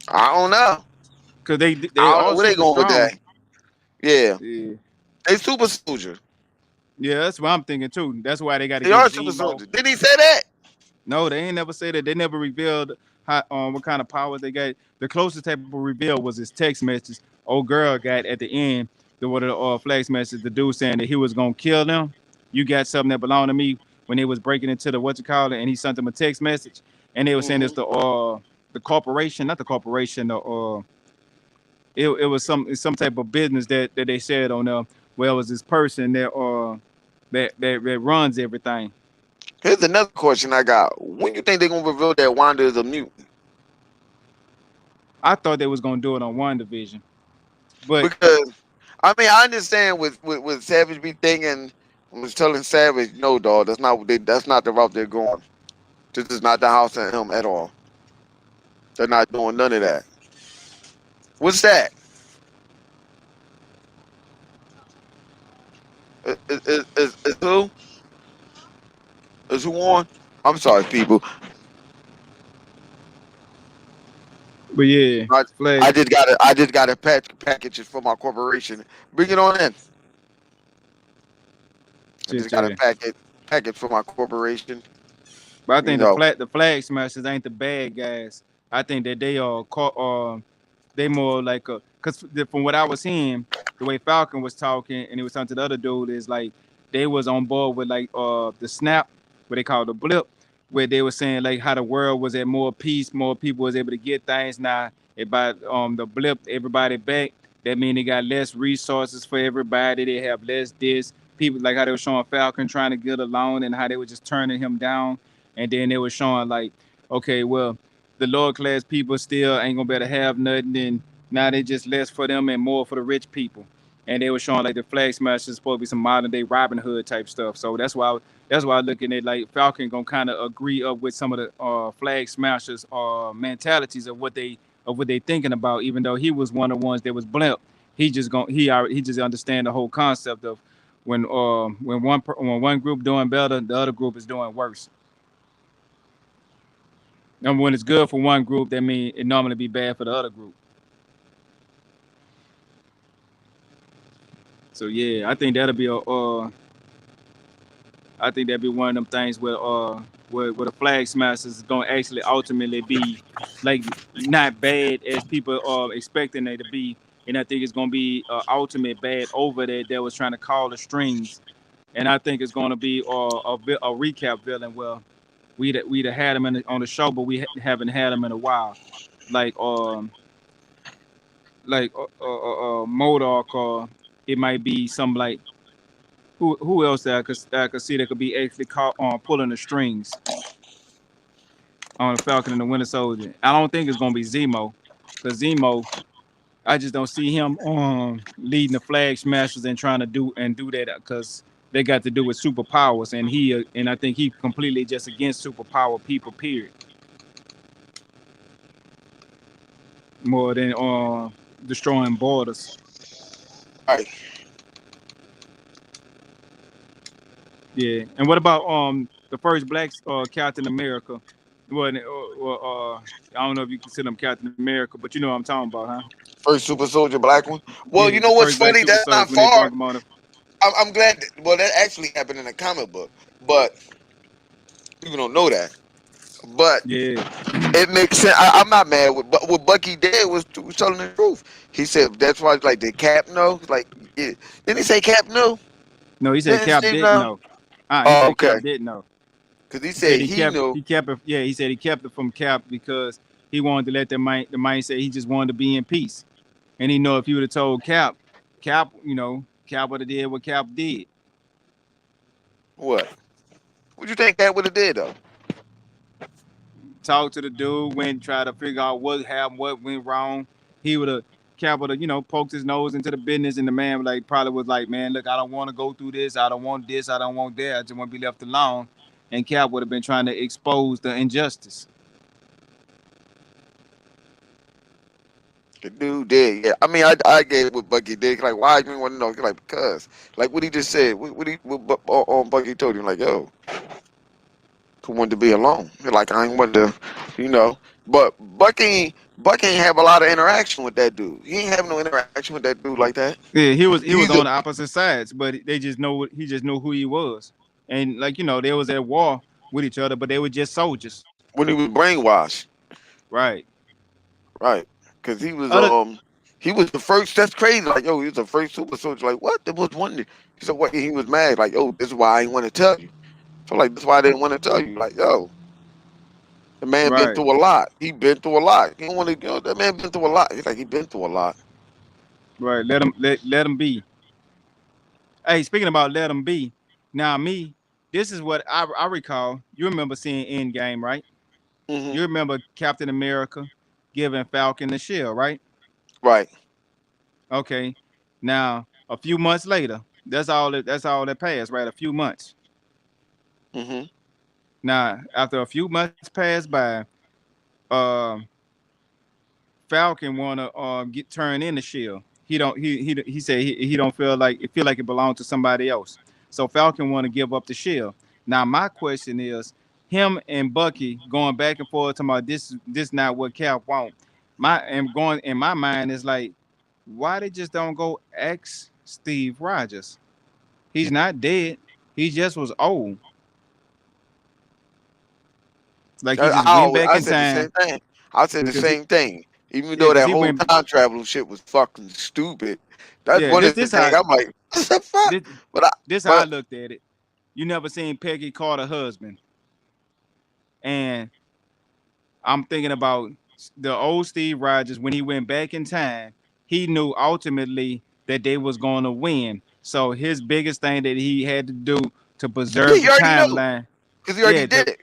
I don't know. Because they I don't know are where they super going with that. strong. Yeah, Yeah. they super soldier. Yeah, that's what I'm thinking too. That's why they got to They get are super Zemo. soldier. Did he say that? No, they ain't never said that. They never revealed how what kind of powers they got. The closest type of reveal was his text message. Old girl got at the end. The what the flash message. The dude saying that he was gonna kill them. You got something that belonged to me when they was breaking into the what you call it, and he sent them a text message, and they were saying it's Hmm. the corporation, not the corporation. It was some type of business that they said on well, it was this person that runs everything. Here's another question I got. When you think they're gonna reveal that Wanda is a mutant? I thought they was gonna do it on one division, but Because I mean, I understand with Savage be thinking, was telling Savage, no, dog, that's not what they. That's not the route they're going. This is not the house and him at all. They're not doing none of that. What's that? Is who? Is who on? I'm sorry, people. yeah, I, Flag. I just got a packages for my corporation. Bring it on in. I just Shit, got a yeah. package for my corporation. But I You think know, the flag smashers ain't the bad guys. I think that they are they more like a because from what I was hearing, the way Falcon was talking and he was talking to the other dude is like they was on board with like the snap, what they call the blip, where they were saying like how the world was at more peace, more people was able to get things. Now about the blip, everybody back. That mean they got less resources for everybody. They have less this. People like how they were showing Falcon trying to get along and how they were just turning him down. And then they were showing like, okay, well, the lower class people still ain't gonna be able to have nothing, and now they just less for them and more for the rich people. And they were showing like the flag smashers supposed to be some modern day Robin Hood type stuff. So that's why I'm looking at like Falcon gonna kind of agree up with some of the flag smashers mentalities of what they thinking about. Even though he was one of the ones that was blimp, he just understand the whole concept of when one group doing better, the other group is doing worse. And when it's good for one group, that means it normally be bad for the other group. So yeah, I think that'd be one of them things where the flag smashers is gonna actually ultimately be like not bad as people are expecting they to be, and I think it's gonna be ultimate bad over there that was trying to call the strings, and I think it's gonna be a recap villain. Well, we'd have had him on the show, but we haven't had him in a while, like Modoc, or it might be some like who else that I could see that could be actually caught on pulling the strings on the Falcon and the Winter Soldier. I don't think it's gonna be Zemo, because Zemo, I just don't see him leading the Flag Smashers and trying to do that because they got to do with superpowers, and I think he completely just against superpower people. Period. More than destroying borders. right? Yeah. And what about the first black Captain America? Well, I don't know if you consider him Captain America, but you know what I'm talking about, huh? First super soldier, black one. Well, Yeah, you the know what's first black funny? super That's soldier not when they far. brought him on. I'm glad. Well, that actually happened in a comic book, but people don't know that. But Yeah. it makes sense. I'm not mad with, but what Bucky did was telling the truth. He said that's why, like, did Cap know? Like, yeah. Didn't he say Cap knew? No, he said Didn't Cap Steve didn't know? know. He Oh, said okay. Cap didn't know. Because he He said said he knew. he kept it. Yeah, he said he kept it from Cap because he wanted to let the mind say he just wanted to be in peace. And he know if he would have told Cap, Cap would have did what Cap did. What? What you think Cap would have did though? Talk to the dude, went try to figure out what happened, what went wrong. He would have Cap would have, poked his nose into the business, and the man like probably was like, man, look, I don't want to go through this. I don't want this. I don't want that. I just want to be left alone. And Cap would have been trying to expose the injustice. The dude did. Yeah. I mean, I get what Bucky did. Like, why you want to know? Like, because, like, what he just said. What Bucky told him? Like, yo, who wanted to be alone? Like, I ain't want to, you know. But Bucky ain't have a lot of interaction with that dude. He ain't have no interaction with that dude like that. Yeah, he was Either on the opposite sides, but they just know he just knew who he was, and like they was at war with each other, but they were just soldiers, when he was brainwashed, right? right? Because Other he was the first. That's crazy. Like, yo, he was the first super soldier. Like, what? There was one. He said, what? He was mad. Like, yo, this is why I ain't want to tell you. So, like, that's why I didn't want to tell you. Like, yo, the man been right, through a lot. He been through a lot. He don't want to. That man been through a lot. He's like, he been through a lot. right. Let him be. Hey, speaking about let him be. Now me, this is what I recall. You remember seeing Endgame, right? Hmm. You remember Captain America giving Falcon the shield, right? Right. Okay. Now a few months later, that's all that passed, right? A few months. Hmm. Now after a few months passed by, um Falcon wanna get turned in the shield. He don't he said he don't feel like it belonged to somebody else. So Falcon wanna give up the shield. Now my question is, him and Bucky going back and forth talking about this not what Cap want. My and going in my mind is like, why they just don't go ex Steve Rogers? He's not dead. He just was old. Like he just went back I in said the same time thing. I said the because he same thing. Even yeah though because that he whole went time travel shit was fucking stupid. That's yeah one this of the this things how I'm like, what the fuck? this But I, this how I but looked at it. You never seen Peggy Carter husband, and I'm thinking about the old Steve Rogers when he went back in time. He knew ultimately that they was going to win. So his biggest thing that he had to do to yeah, preserve he the already knew timeline, because he already yeah, did it.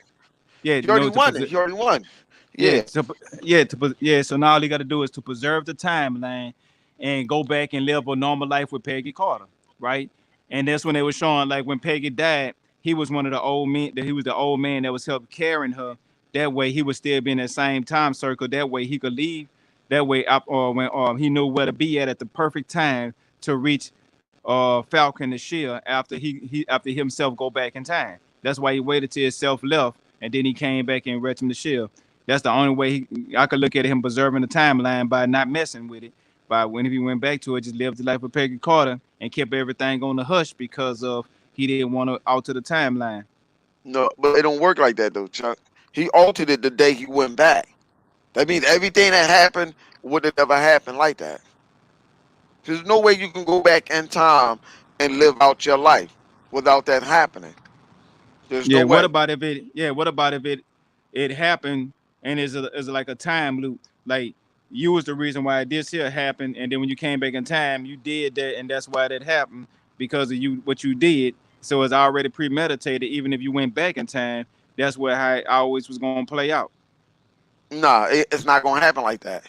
He already to won it. preserve. He already won. Yeah, Yeah. So now all you got to do is to preserve the timeline and go back and live a normal life with Peggy Carter, right? And that's when they were showing like when Peggy died, he was one of the old men. That he was the old man that was helping carrying her. That way he would still be in that same time circle. That way he could leave. That way up or when he knew where to be at the perfect time to reach Falcon the Shield after he after himself go back in time. That's why he waited till himself left and then he came back and read him the shield. That's the only way I could look at him preserving the timeline by not messing with it. By when he went back to it, just lived the life of Peggy Carter and kept everything on the hush because of he didn't want to alter the timeline. No, but it don't work like that though, Chuck. He altered it the day he went back. That means everything that happened would have never happened like that. There's no way you can go back in time and live out your life without that happening. There's Yeah. no What way. about if it? Yeah. What about if it happened and is like a time loop? Like you was the reason why this here happened, and then when you came back in time, you did that, and that's why that happened because of you what you did. So it's already premeditated. Even if you went back in time, that's where how it always was going to play out. Nah, it's not gonna happen like that.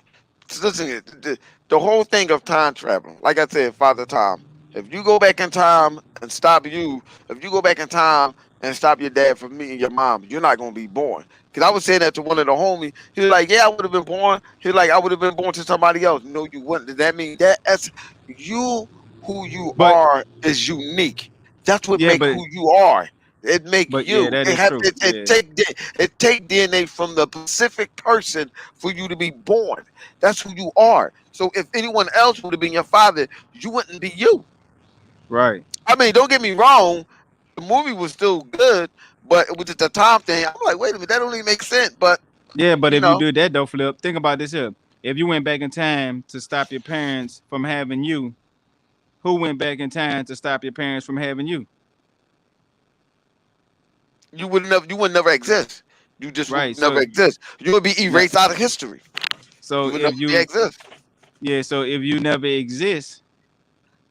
Listen, the whole thing of time traveling, like I said, Father Time. If you go back in time and stop you, if you go back in time and stop your dad from meeting your mom, you're not gonna be born. Because I was saying that to one of the homies. He was like, "Yeah, I would have been born." He was like, "I would have been born to somebody else." No, you wouldn't. Does that mean that's you? Who you But are is unique. That's what yeah, make but who you are. It make but yeah, you. that It is have true. Yeah. it take DNA from the specific person for you to be born. That's who you are. So if anyone else would have been your father, you wouldn't be you. Right. I mean, don't get me wrong. The movie was still good, but it was just the time thing. I'm like, wait a minute, that don't even make sense. But Yeah, but you if you know, do that though, Flip, think about this here. If you went back in time to stop your parents from having you, who went back in time to stop your parents from having you? you would never exist. You just would Right. never So exist. You would be now, erased out of history. You so would never if be you exist. yeah, so if you never exist,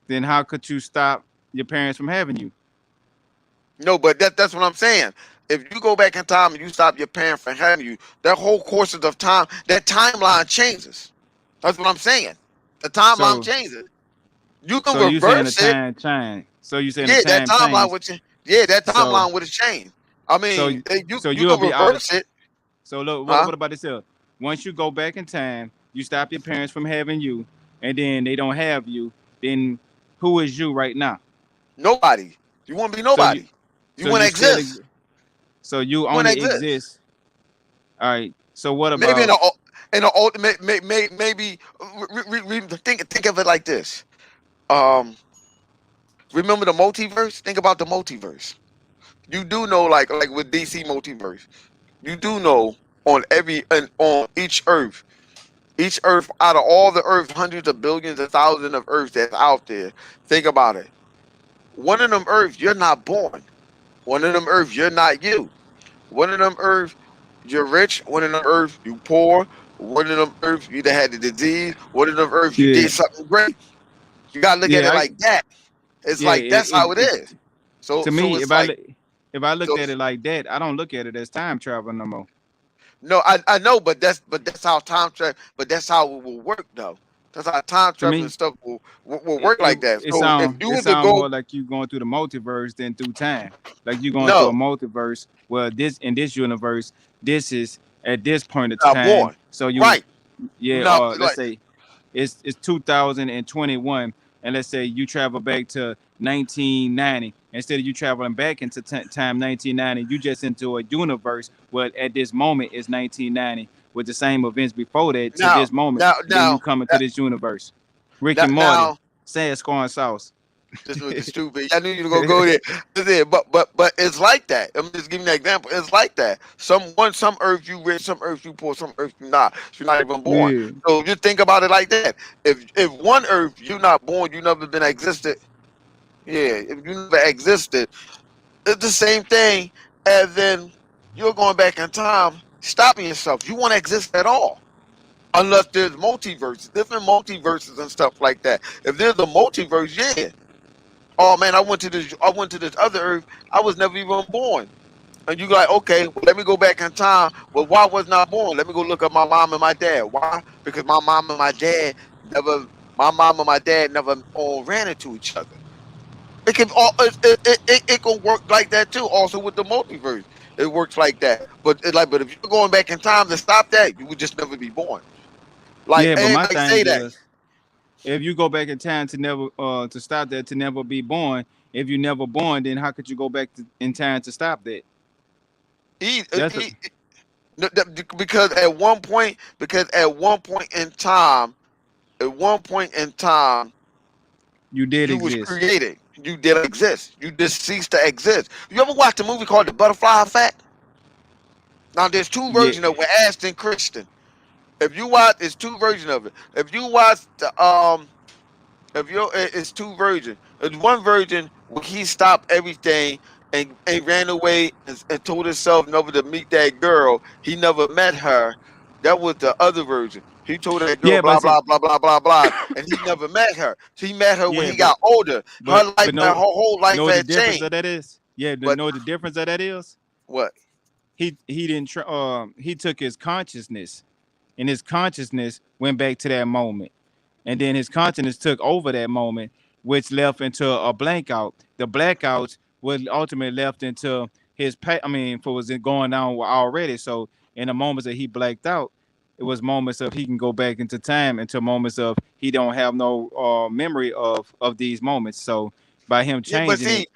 then how could you stop your parents from having you? No, but that's what I'm saying. If you go back in time and you stop your parent from having you, that whole course of time, that timeline changes. That's what I'm saying. The timeline So changes. You can so you saying the reverse it. time change. So you saying the Yeah, that time timeline changed. would change. Yeah, that So timeline would have changed. I so mean, you so you you'll can be out of reverse it, so look huh? what about this here? Once you go back in time, you stop your parents from having you, and then they don't have you, then who is you right now? Nobody. You won't be So you nobody. You so won't you still exist. so you You won't only exist. exist. All right. So what Maybe about in a ultimate maybe think of it like this. Um, remember the multiverse? Think about the multiverse. You do know, like with DC multiverse, you do know on every and on each Earth out of all the Earth, hundreds of billions and thousands of Earths that's out there. Think about it. One of them Earths, you're not born. One of them Earths, you're not you. One of them Earths, you're rich. One of them Earths, you poor. One of them Earths, you either had the disease. One of them Earths, you yeah did something great. You gotta look at yeah it I like that. It's yeah like that's how it it is. So to so me it's like if I looked so at it like that, I don't look at it as time travel no more. no, I know, but that's how time travel. But that's how it will work, though. That's how time To travel and me, stuff will work like that. it So if sound you it were to sound go, more like you going through the multiverse than through time. Like you going through a no, multiverse. Well, this in this universe, this is at this point of you're not time. born, So you, right? yeah, You're not let's like say it's 2021, and let's say you travel back to 1990. Instead of you traveling back into time 1990, you just into a universe where at this moment is 1990 with the same events before that to now, this moment. now, Then you now, come into this universe. Rick now, and Morty, now sad scorn sauce. this was the stupid. I knew you were gonna go there. But it's like that. I'm just giving you an example. It's like that. Some earth you rich, some earth you poor, some earth you not. You're not even born. Yeah. So just think about it like that. If one earth you're not born, you never been existed. Yeah, if you never existed, it's the same thing as then you're going back in time, stopping yourself. You won't exist at all. Unless there's multiverses, different multiverses and stuff like that. If there's a multiverse, yeah. Oh man, I went to this other Earth. I was never even born. And you like, okay, well, let me go back in time. Well, why was not born? Let me go look up my mom and my dad. Why? Because never, my mom and my dad never all ran into each other. It can all it can work like that too. Also with the multiverse, it works like that. But if you're going back in time to stop that, you would just never be born. Like Yeah, but my everybody thing say that. is, if you go back in time to never to stop that to never be born, if you never born, then how could you go back in time to stop that? He, That's a, he, no, because at one point in time, you did you was exist. created. You didn't exist. You just ceased to exist. You ever watched a movie called The Butterfly Effect? Now there's two Yeah, versions of it with Ashton Christian. If you watch, it's two versions of it. If you watch the if you it's two versions. There's one version where he stopped everything and ran away and told himself never to meet that girl. He never met her. That was the other version. He told that girl yeah, blah but see, blah blah blah blah blah, and he never met her. He met her when yeah, he got older. but Her no, whole life know what the had difference of changed. that is? Yeah, But know what the difference of that is? what? He didn't he took his consciousness, and his consciousness went back to that moment, and then his consciousness took over that moment, which left into a blank out. The blackouts was ultimately left into his I mean, for was it going on already. So in the moments that he blacked out, it was moments of he can go back into time into moments of he don't have no memory of these moments. So by him Yeah, but changing see, it,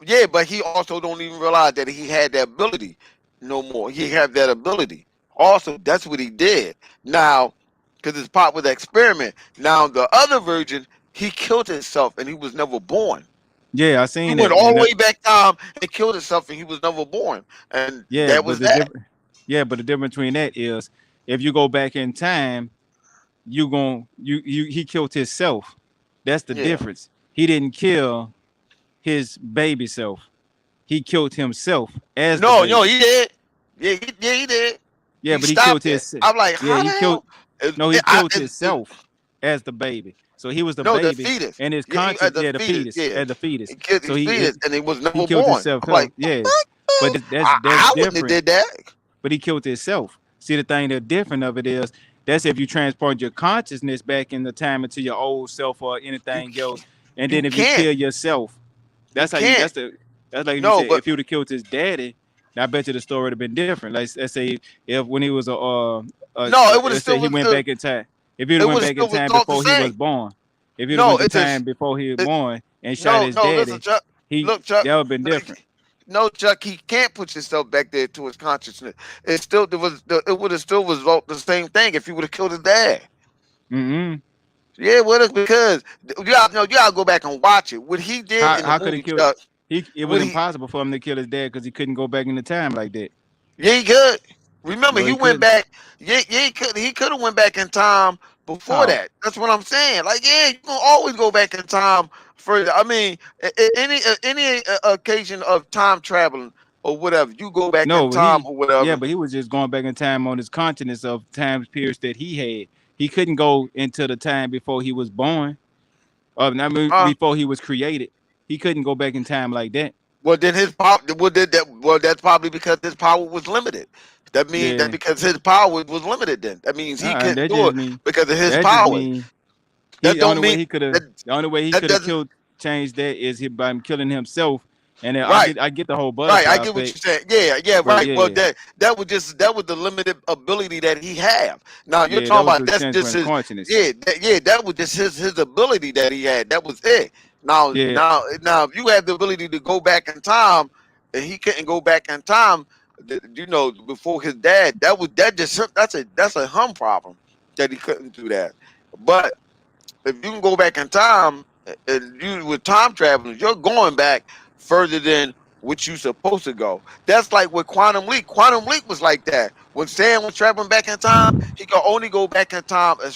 yeah, but he also don't even realize that he had that ability no more. He had that ability. Also, that's what he did. Now, because it's part with the experiment. Now, the other version, he killed himself and he was never born. Yeah, I He seen went that, all and the way back time and killed himself, and he was never born. And yeah, that but was the that. different, yeah, but the difference between that is if you go back in time, you gon' you he killed himself. That's the Yeah. difference. He didn't kill his baby self. He killed himself as the No, no, baby. he did. Yeah, he did. Yeah, He but he stopped killed it. his. I'm like, Yeah, how the he killed. hell? It, No, he it, I, killed himself as the baby. So he was the no, the baby, fetus. and his Yeah, he conscience. had the Yeah, the fetus. fetus, Yeah, as the fetus. he killed So his fetus, and he was he never killed born. himself. I'm like, the Yeah, fuck, but man? that's I wouldn't have different. did that. But he killed himself. See, the thing that different of it is that's if you transport your consciousness back in the time into your old self or You anything can't. else, and You then if you can't. kill yourself, You that's how you. can't. That's like if you No, said but if he would have killed his daddy, I bet you the story would have been different. Like let's say if when he was no, it would have let's say still he was. went back in time. If he would It have would went have back in still was time thought the before he was same. born, if he'd have No, went to it's time just before he was it, born and shot no, his no. Listen, daddy, Chuck. he Look, Chuck. that would have been Like, different. no, Chuck. He can't put yourself back there to his consciousness. It still there was. It would have still result the same thing if he would have killed his dad. Mm-mm. Yeah, well, it's because you gotta go back and watch it. What he did in the How could he movie, kill? Chuck. He it was What he impossible for him to kill his dad because he couldn't go back in the time like that. Yeah, he could. Remember, No, he he went couldn't. back. Yeah, yeah, he could have went back in time before How? that. That's what I'm saying. Like, yeah, you can always go back in time further. I mean, any occasion of time traveling or whatever, you go back in No, time or yeah, whatever. but he was just going back in time on his consciousness of time periods that he had. He couldn't go into the time before he was born, or I mean, Huh? before he was created. He couldn't go back in time like that. Well, then his power. Well, that's probably because his power was limited. That means that Yeah. because his power was limited. Then that means he couldn't That do just it mean because of his that just powers. mean he That the don't only way mean he could have that the only way he that could have doesn't. killed changed that is he by him killing himself. And Right. I get the whole Right, I butterfly get what effect, you're saying. Yeah, yeah, but right. Well, yeah, that was the limited ability that he have. Now you're yeah, that talking was about the that's chance for just the his. consciousness. Yeah, that was just his ability that he had. That was it. Yeah, Now, if you have the ability to go back in time, and he couldn't go back in time, before his dad, that's a hum problem that he couldn't do that. But if you can go back in time and you with time traveling, you're going back further than what you supposed to go. That's like with Quantum Leap. Quantum Leap was like that. When Sam was traveling back in time, he could only go back in time as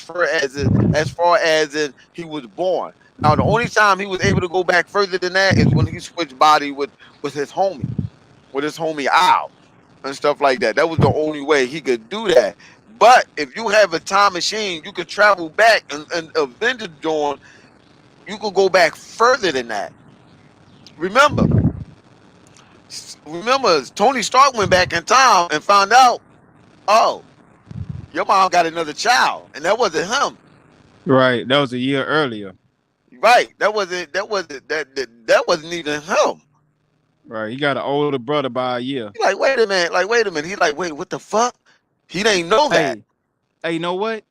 he was born. Now the only time he was able to go back further than that is when he switched body with his homie Al and stuff like that. That was the only way he could do that. But if you have a time machine, you could travel back and Avengers Dawn, you could go back further than that. Remember, Tony Stark went back in time and found out, oh, your mom got another child, and that wasn't him. right. That was a year earlier. Right? That wasn't even him. Right, he got an older brother by a year. He's like, wait a minute, He's like, wait, what the fuck? He didn't know that. Hey, hey, you know what?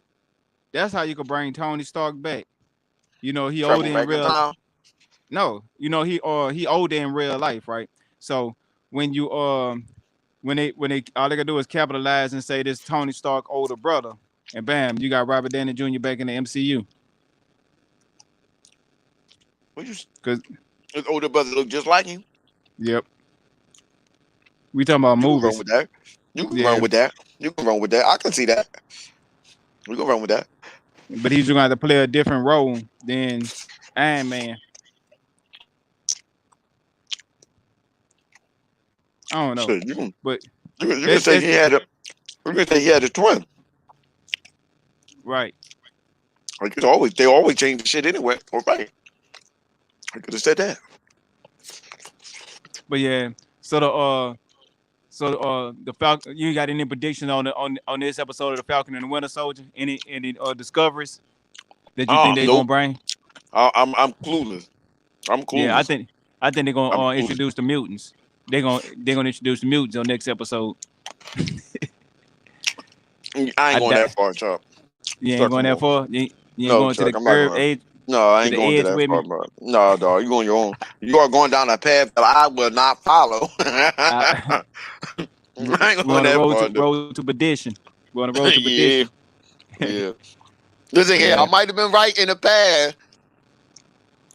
That's how you could bring Tony Stark back. You know, he older Travel in back in real. time. No, you know he older in real life, right? So when you when they all they gotta do is capitalize and say this Tony Stark older brother, and bam, you got Robert Downey Jr. back in the MCU. What you? Cause His older brother looked just like him. yep, we talking about You can run movies. with that. You can run Yeah, with that. You can run with that. I can see that. We can run with that. but he's gonna have to play a different role than Iron Man. I don't know, Shit, but you can say that's you can say he had a twin. right. Like they always change the shit anyway. All right. I could have said that. But yeah, so the Falcon. You got any predictions on on this episode of the Falcon and the Winter Soldier? Any discoveries that you think they're gonna Nope. bring? I'm clueless. I'm Yeah, clueless. I think they're gonna I'm clueless. introduce the mutants. They're gonna introduce the mutants on next episode. I I ain't going doubt that far, Chuck. you ain't Chuck, going come that on. far. You ain't No, going to Chuck, the I'm not going. edge No, I to ain't the going to edge that with far, me. bro. No, dog, you going your own. You are going down a path that I will not follow. I, I ain't we're going on the that far, dude. road to perdition. We're on the road to Yeah, perdition. yeah. Listen here, I Yeah, might have been right in the past,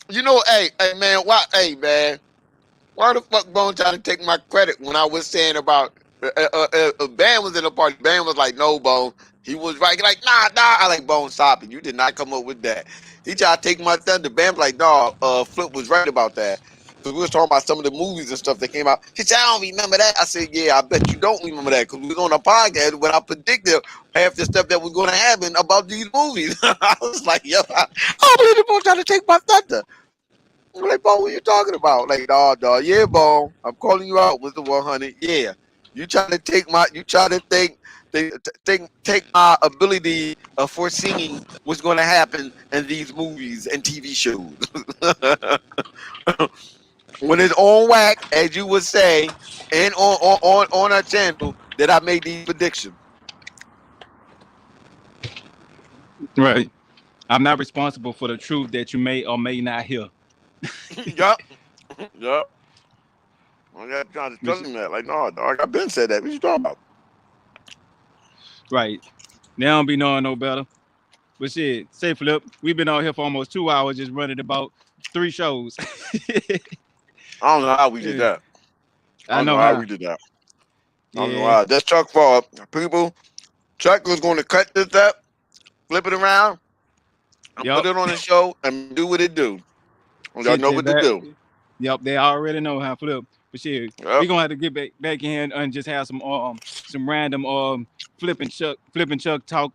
Hey man, why the fuck Bone trying to take my credit when I was saying about Bam was in the party. Bam was like, no, Bone. He was right. Like, nah. I like Bone, stop it. You did not come up with that. He tried to take my thunder. Bam's like, no, Flip was right about that. Because we was talking about some of the movies and stuff that came out. He said, I don't remember that. I said, yeah, I bet you don't remember that. Because we was on a podcast when I predicted half the stuff that was going to happen about these movies. I was like, yo, I don't believe the Bone trying to take my thunder. I'm like, Bone, what you talking about? Like, dog, yeah, Bone. I'm calling you out with the 100. Yeah. You try to take my ability of foreseeing what's going to happen in these movies and TV shows. When it's on whack, as you would say, and on our channel, that I made these predictions. Right. I'm not responsible for the truth that you may or may not hear. Yup. Yup. I got trying to tell Which- him that. Like, no, dog, I've been said that. What you talking about? Right. They don't be knowing no better. But shit, say Flip, we've been out here for almost 2 hours just running about 3 shows. I don't know how we did Yeah, that. I I don't know know how how. we did that. I don't know Yeah. how. That's Chuck fault. People, Chuck was going to cut this up, flip it around, and put Yup. it on the show and do what it do. Y'all Shit, know they what to back. do. Yup, they already know how Flip. But shit, we Yep. gonna have to get back in and just have some random flipping Chuck talk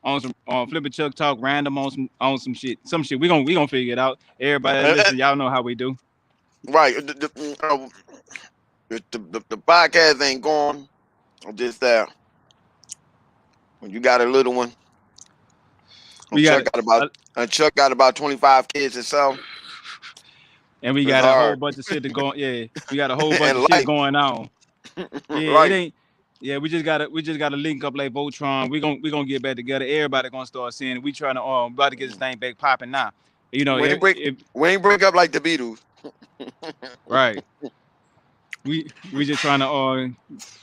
on some flipping Chuck talk random on some shit. Some shit. We gonna figure it out. Everybody that listen, y'all know how we do. Right. The podcast ain't gone. Just that when you got a little one, and We got Chuck it. got about and Chuck got about 25 kids himself. And we It's got a whole hard. bunch of shit to go. Yeah, we got a whole bunch And of shit life, going on. Yeah, it right. ain't. Yeah, we just gotta link up like Voltron. We gonna get back together. Everybody gonna start seeing it. We trying to about to get this thing back popping now. You know, We ain't break. if We ain't break up like the Beatles. right. We just trying to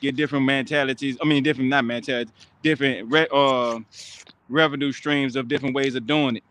get different mentalities. I mean, different not mentalities, different revenue streams of different ways of doing it.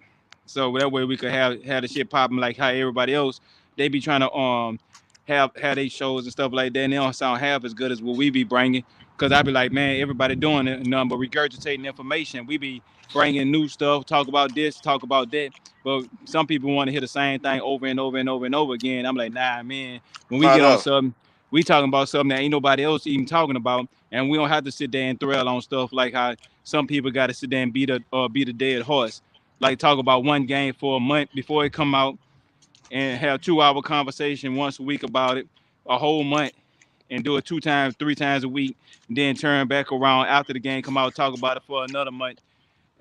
So that way we could have the shit popping like how everybody else they be trying to have they shows and stuff like that. And they don't sound half as good as what we be bringing. Cause I be like, man, everybody doing it, nothing but regurgitating information. We be bringing new stuff, talk about this, talk about that. But some people want to hear the same thing over and over and over and over again. I'm like, nah, man. When we Not get on us. something, we talking about something that ain't nobody else even talking about, and we don't have to sit there and thrill on stuff like how some people got to sit there and beat a dead horse like talk about one game for a month before it come out and have 2 hour conversation once a week about it a whole month and do it 2 times 3 times a week and then turn back around after the game come out talk about it for another month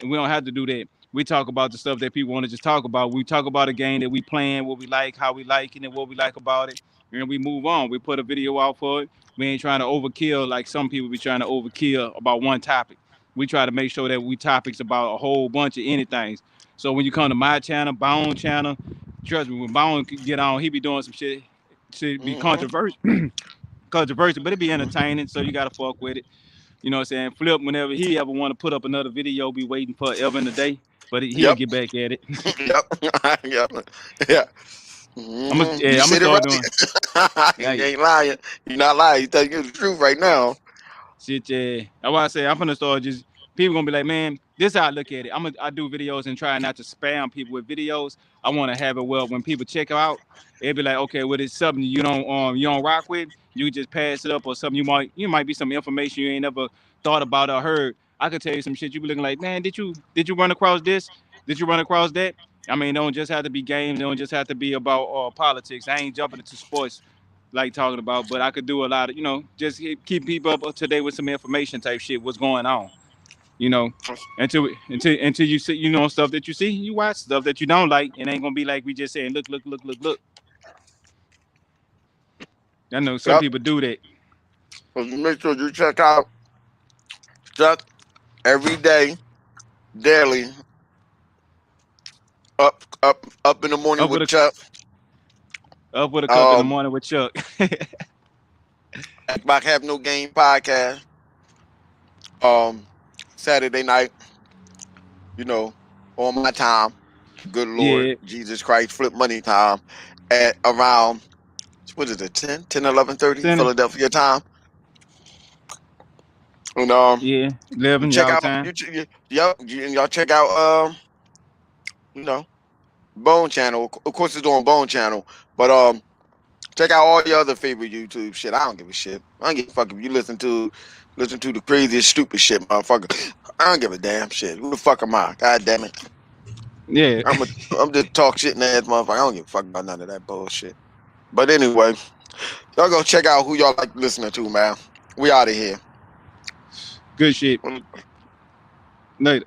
and we don't have to do that. We talk about the stuff that people want to just talk about. We talk about a game that we playing, what we like, how we like it, and what we like about it, and we move on. We put a video out for it. We ain't trying to overkill like some people be trying to overkill about one topic. We try to make sure that we topics about a whole bunch of anything. So when you come to my channel, Bone channel, trust me, when Bone get on, he be doing some shit to be Hmm. controversial, but it be entertaining. So you gotta fuck with it. You know what I'm saying? Flip, whenever he ever want to put up another video, be waiting forever in the day, but he'll Yep. get back at it. Yep. Yep. Yeah. Hmm. You I'm gonna said it start doing. right. You Hey, ain't lying. You're not lying. You telling you the truth right now. shit, yeah. That's why I say I'm gonna start just people gonna be like, man, this is how I look at it. I do videos and try not to spam people with videos. I want to have it well when people check out, it'd be like, okay, well, it's something you don't rock with, you just pass it up or something you might be some information you ain't never thought about or heard. I could tell you some shit you be looking like, man, did you run across this? Did you run across that? I mean, it don't just have to be games. It don't just have to be about politics. I ain't jumping into sports like talking about, but I could do a lot of, just keep people up to date with some information type shit. What's going on, you know? Until you see, stuff that you see, you watch stuff that you don't like, and ain't gonna be like we just saying, look, look, look, look, look. I know some Yep. people do that. So you make sure you check out Chuck every day, daily, up in the morning Up with with a Chuck. up with a cup in the Um, morning with Chuck. Act Like Have No Game podcast. Um, Saturday night, you know, on my time. Good Lord Yeah, Jesus Christ, flip money time at around, what is it, 10, 11:30 10, Philadelphia time. And yeah, you 11 check y'all out time. and y'all check out you know, Bone Channel. Of course it's on Bone Channel, but check out all your other favorite YouTube shit. I don't give a shit. I don't give a fuck if you listen to the craziest stupid shit, motherfucker. I don't give a damn shit. Who the fuck am I? God damn it. Yeah, I'm just talk shit in ass motherfucker. I don't give a fuck about none of that bullshit. But anyway, y'all go check out who y'all like listening to, man. We out of here. good shit. Later.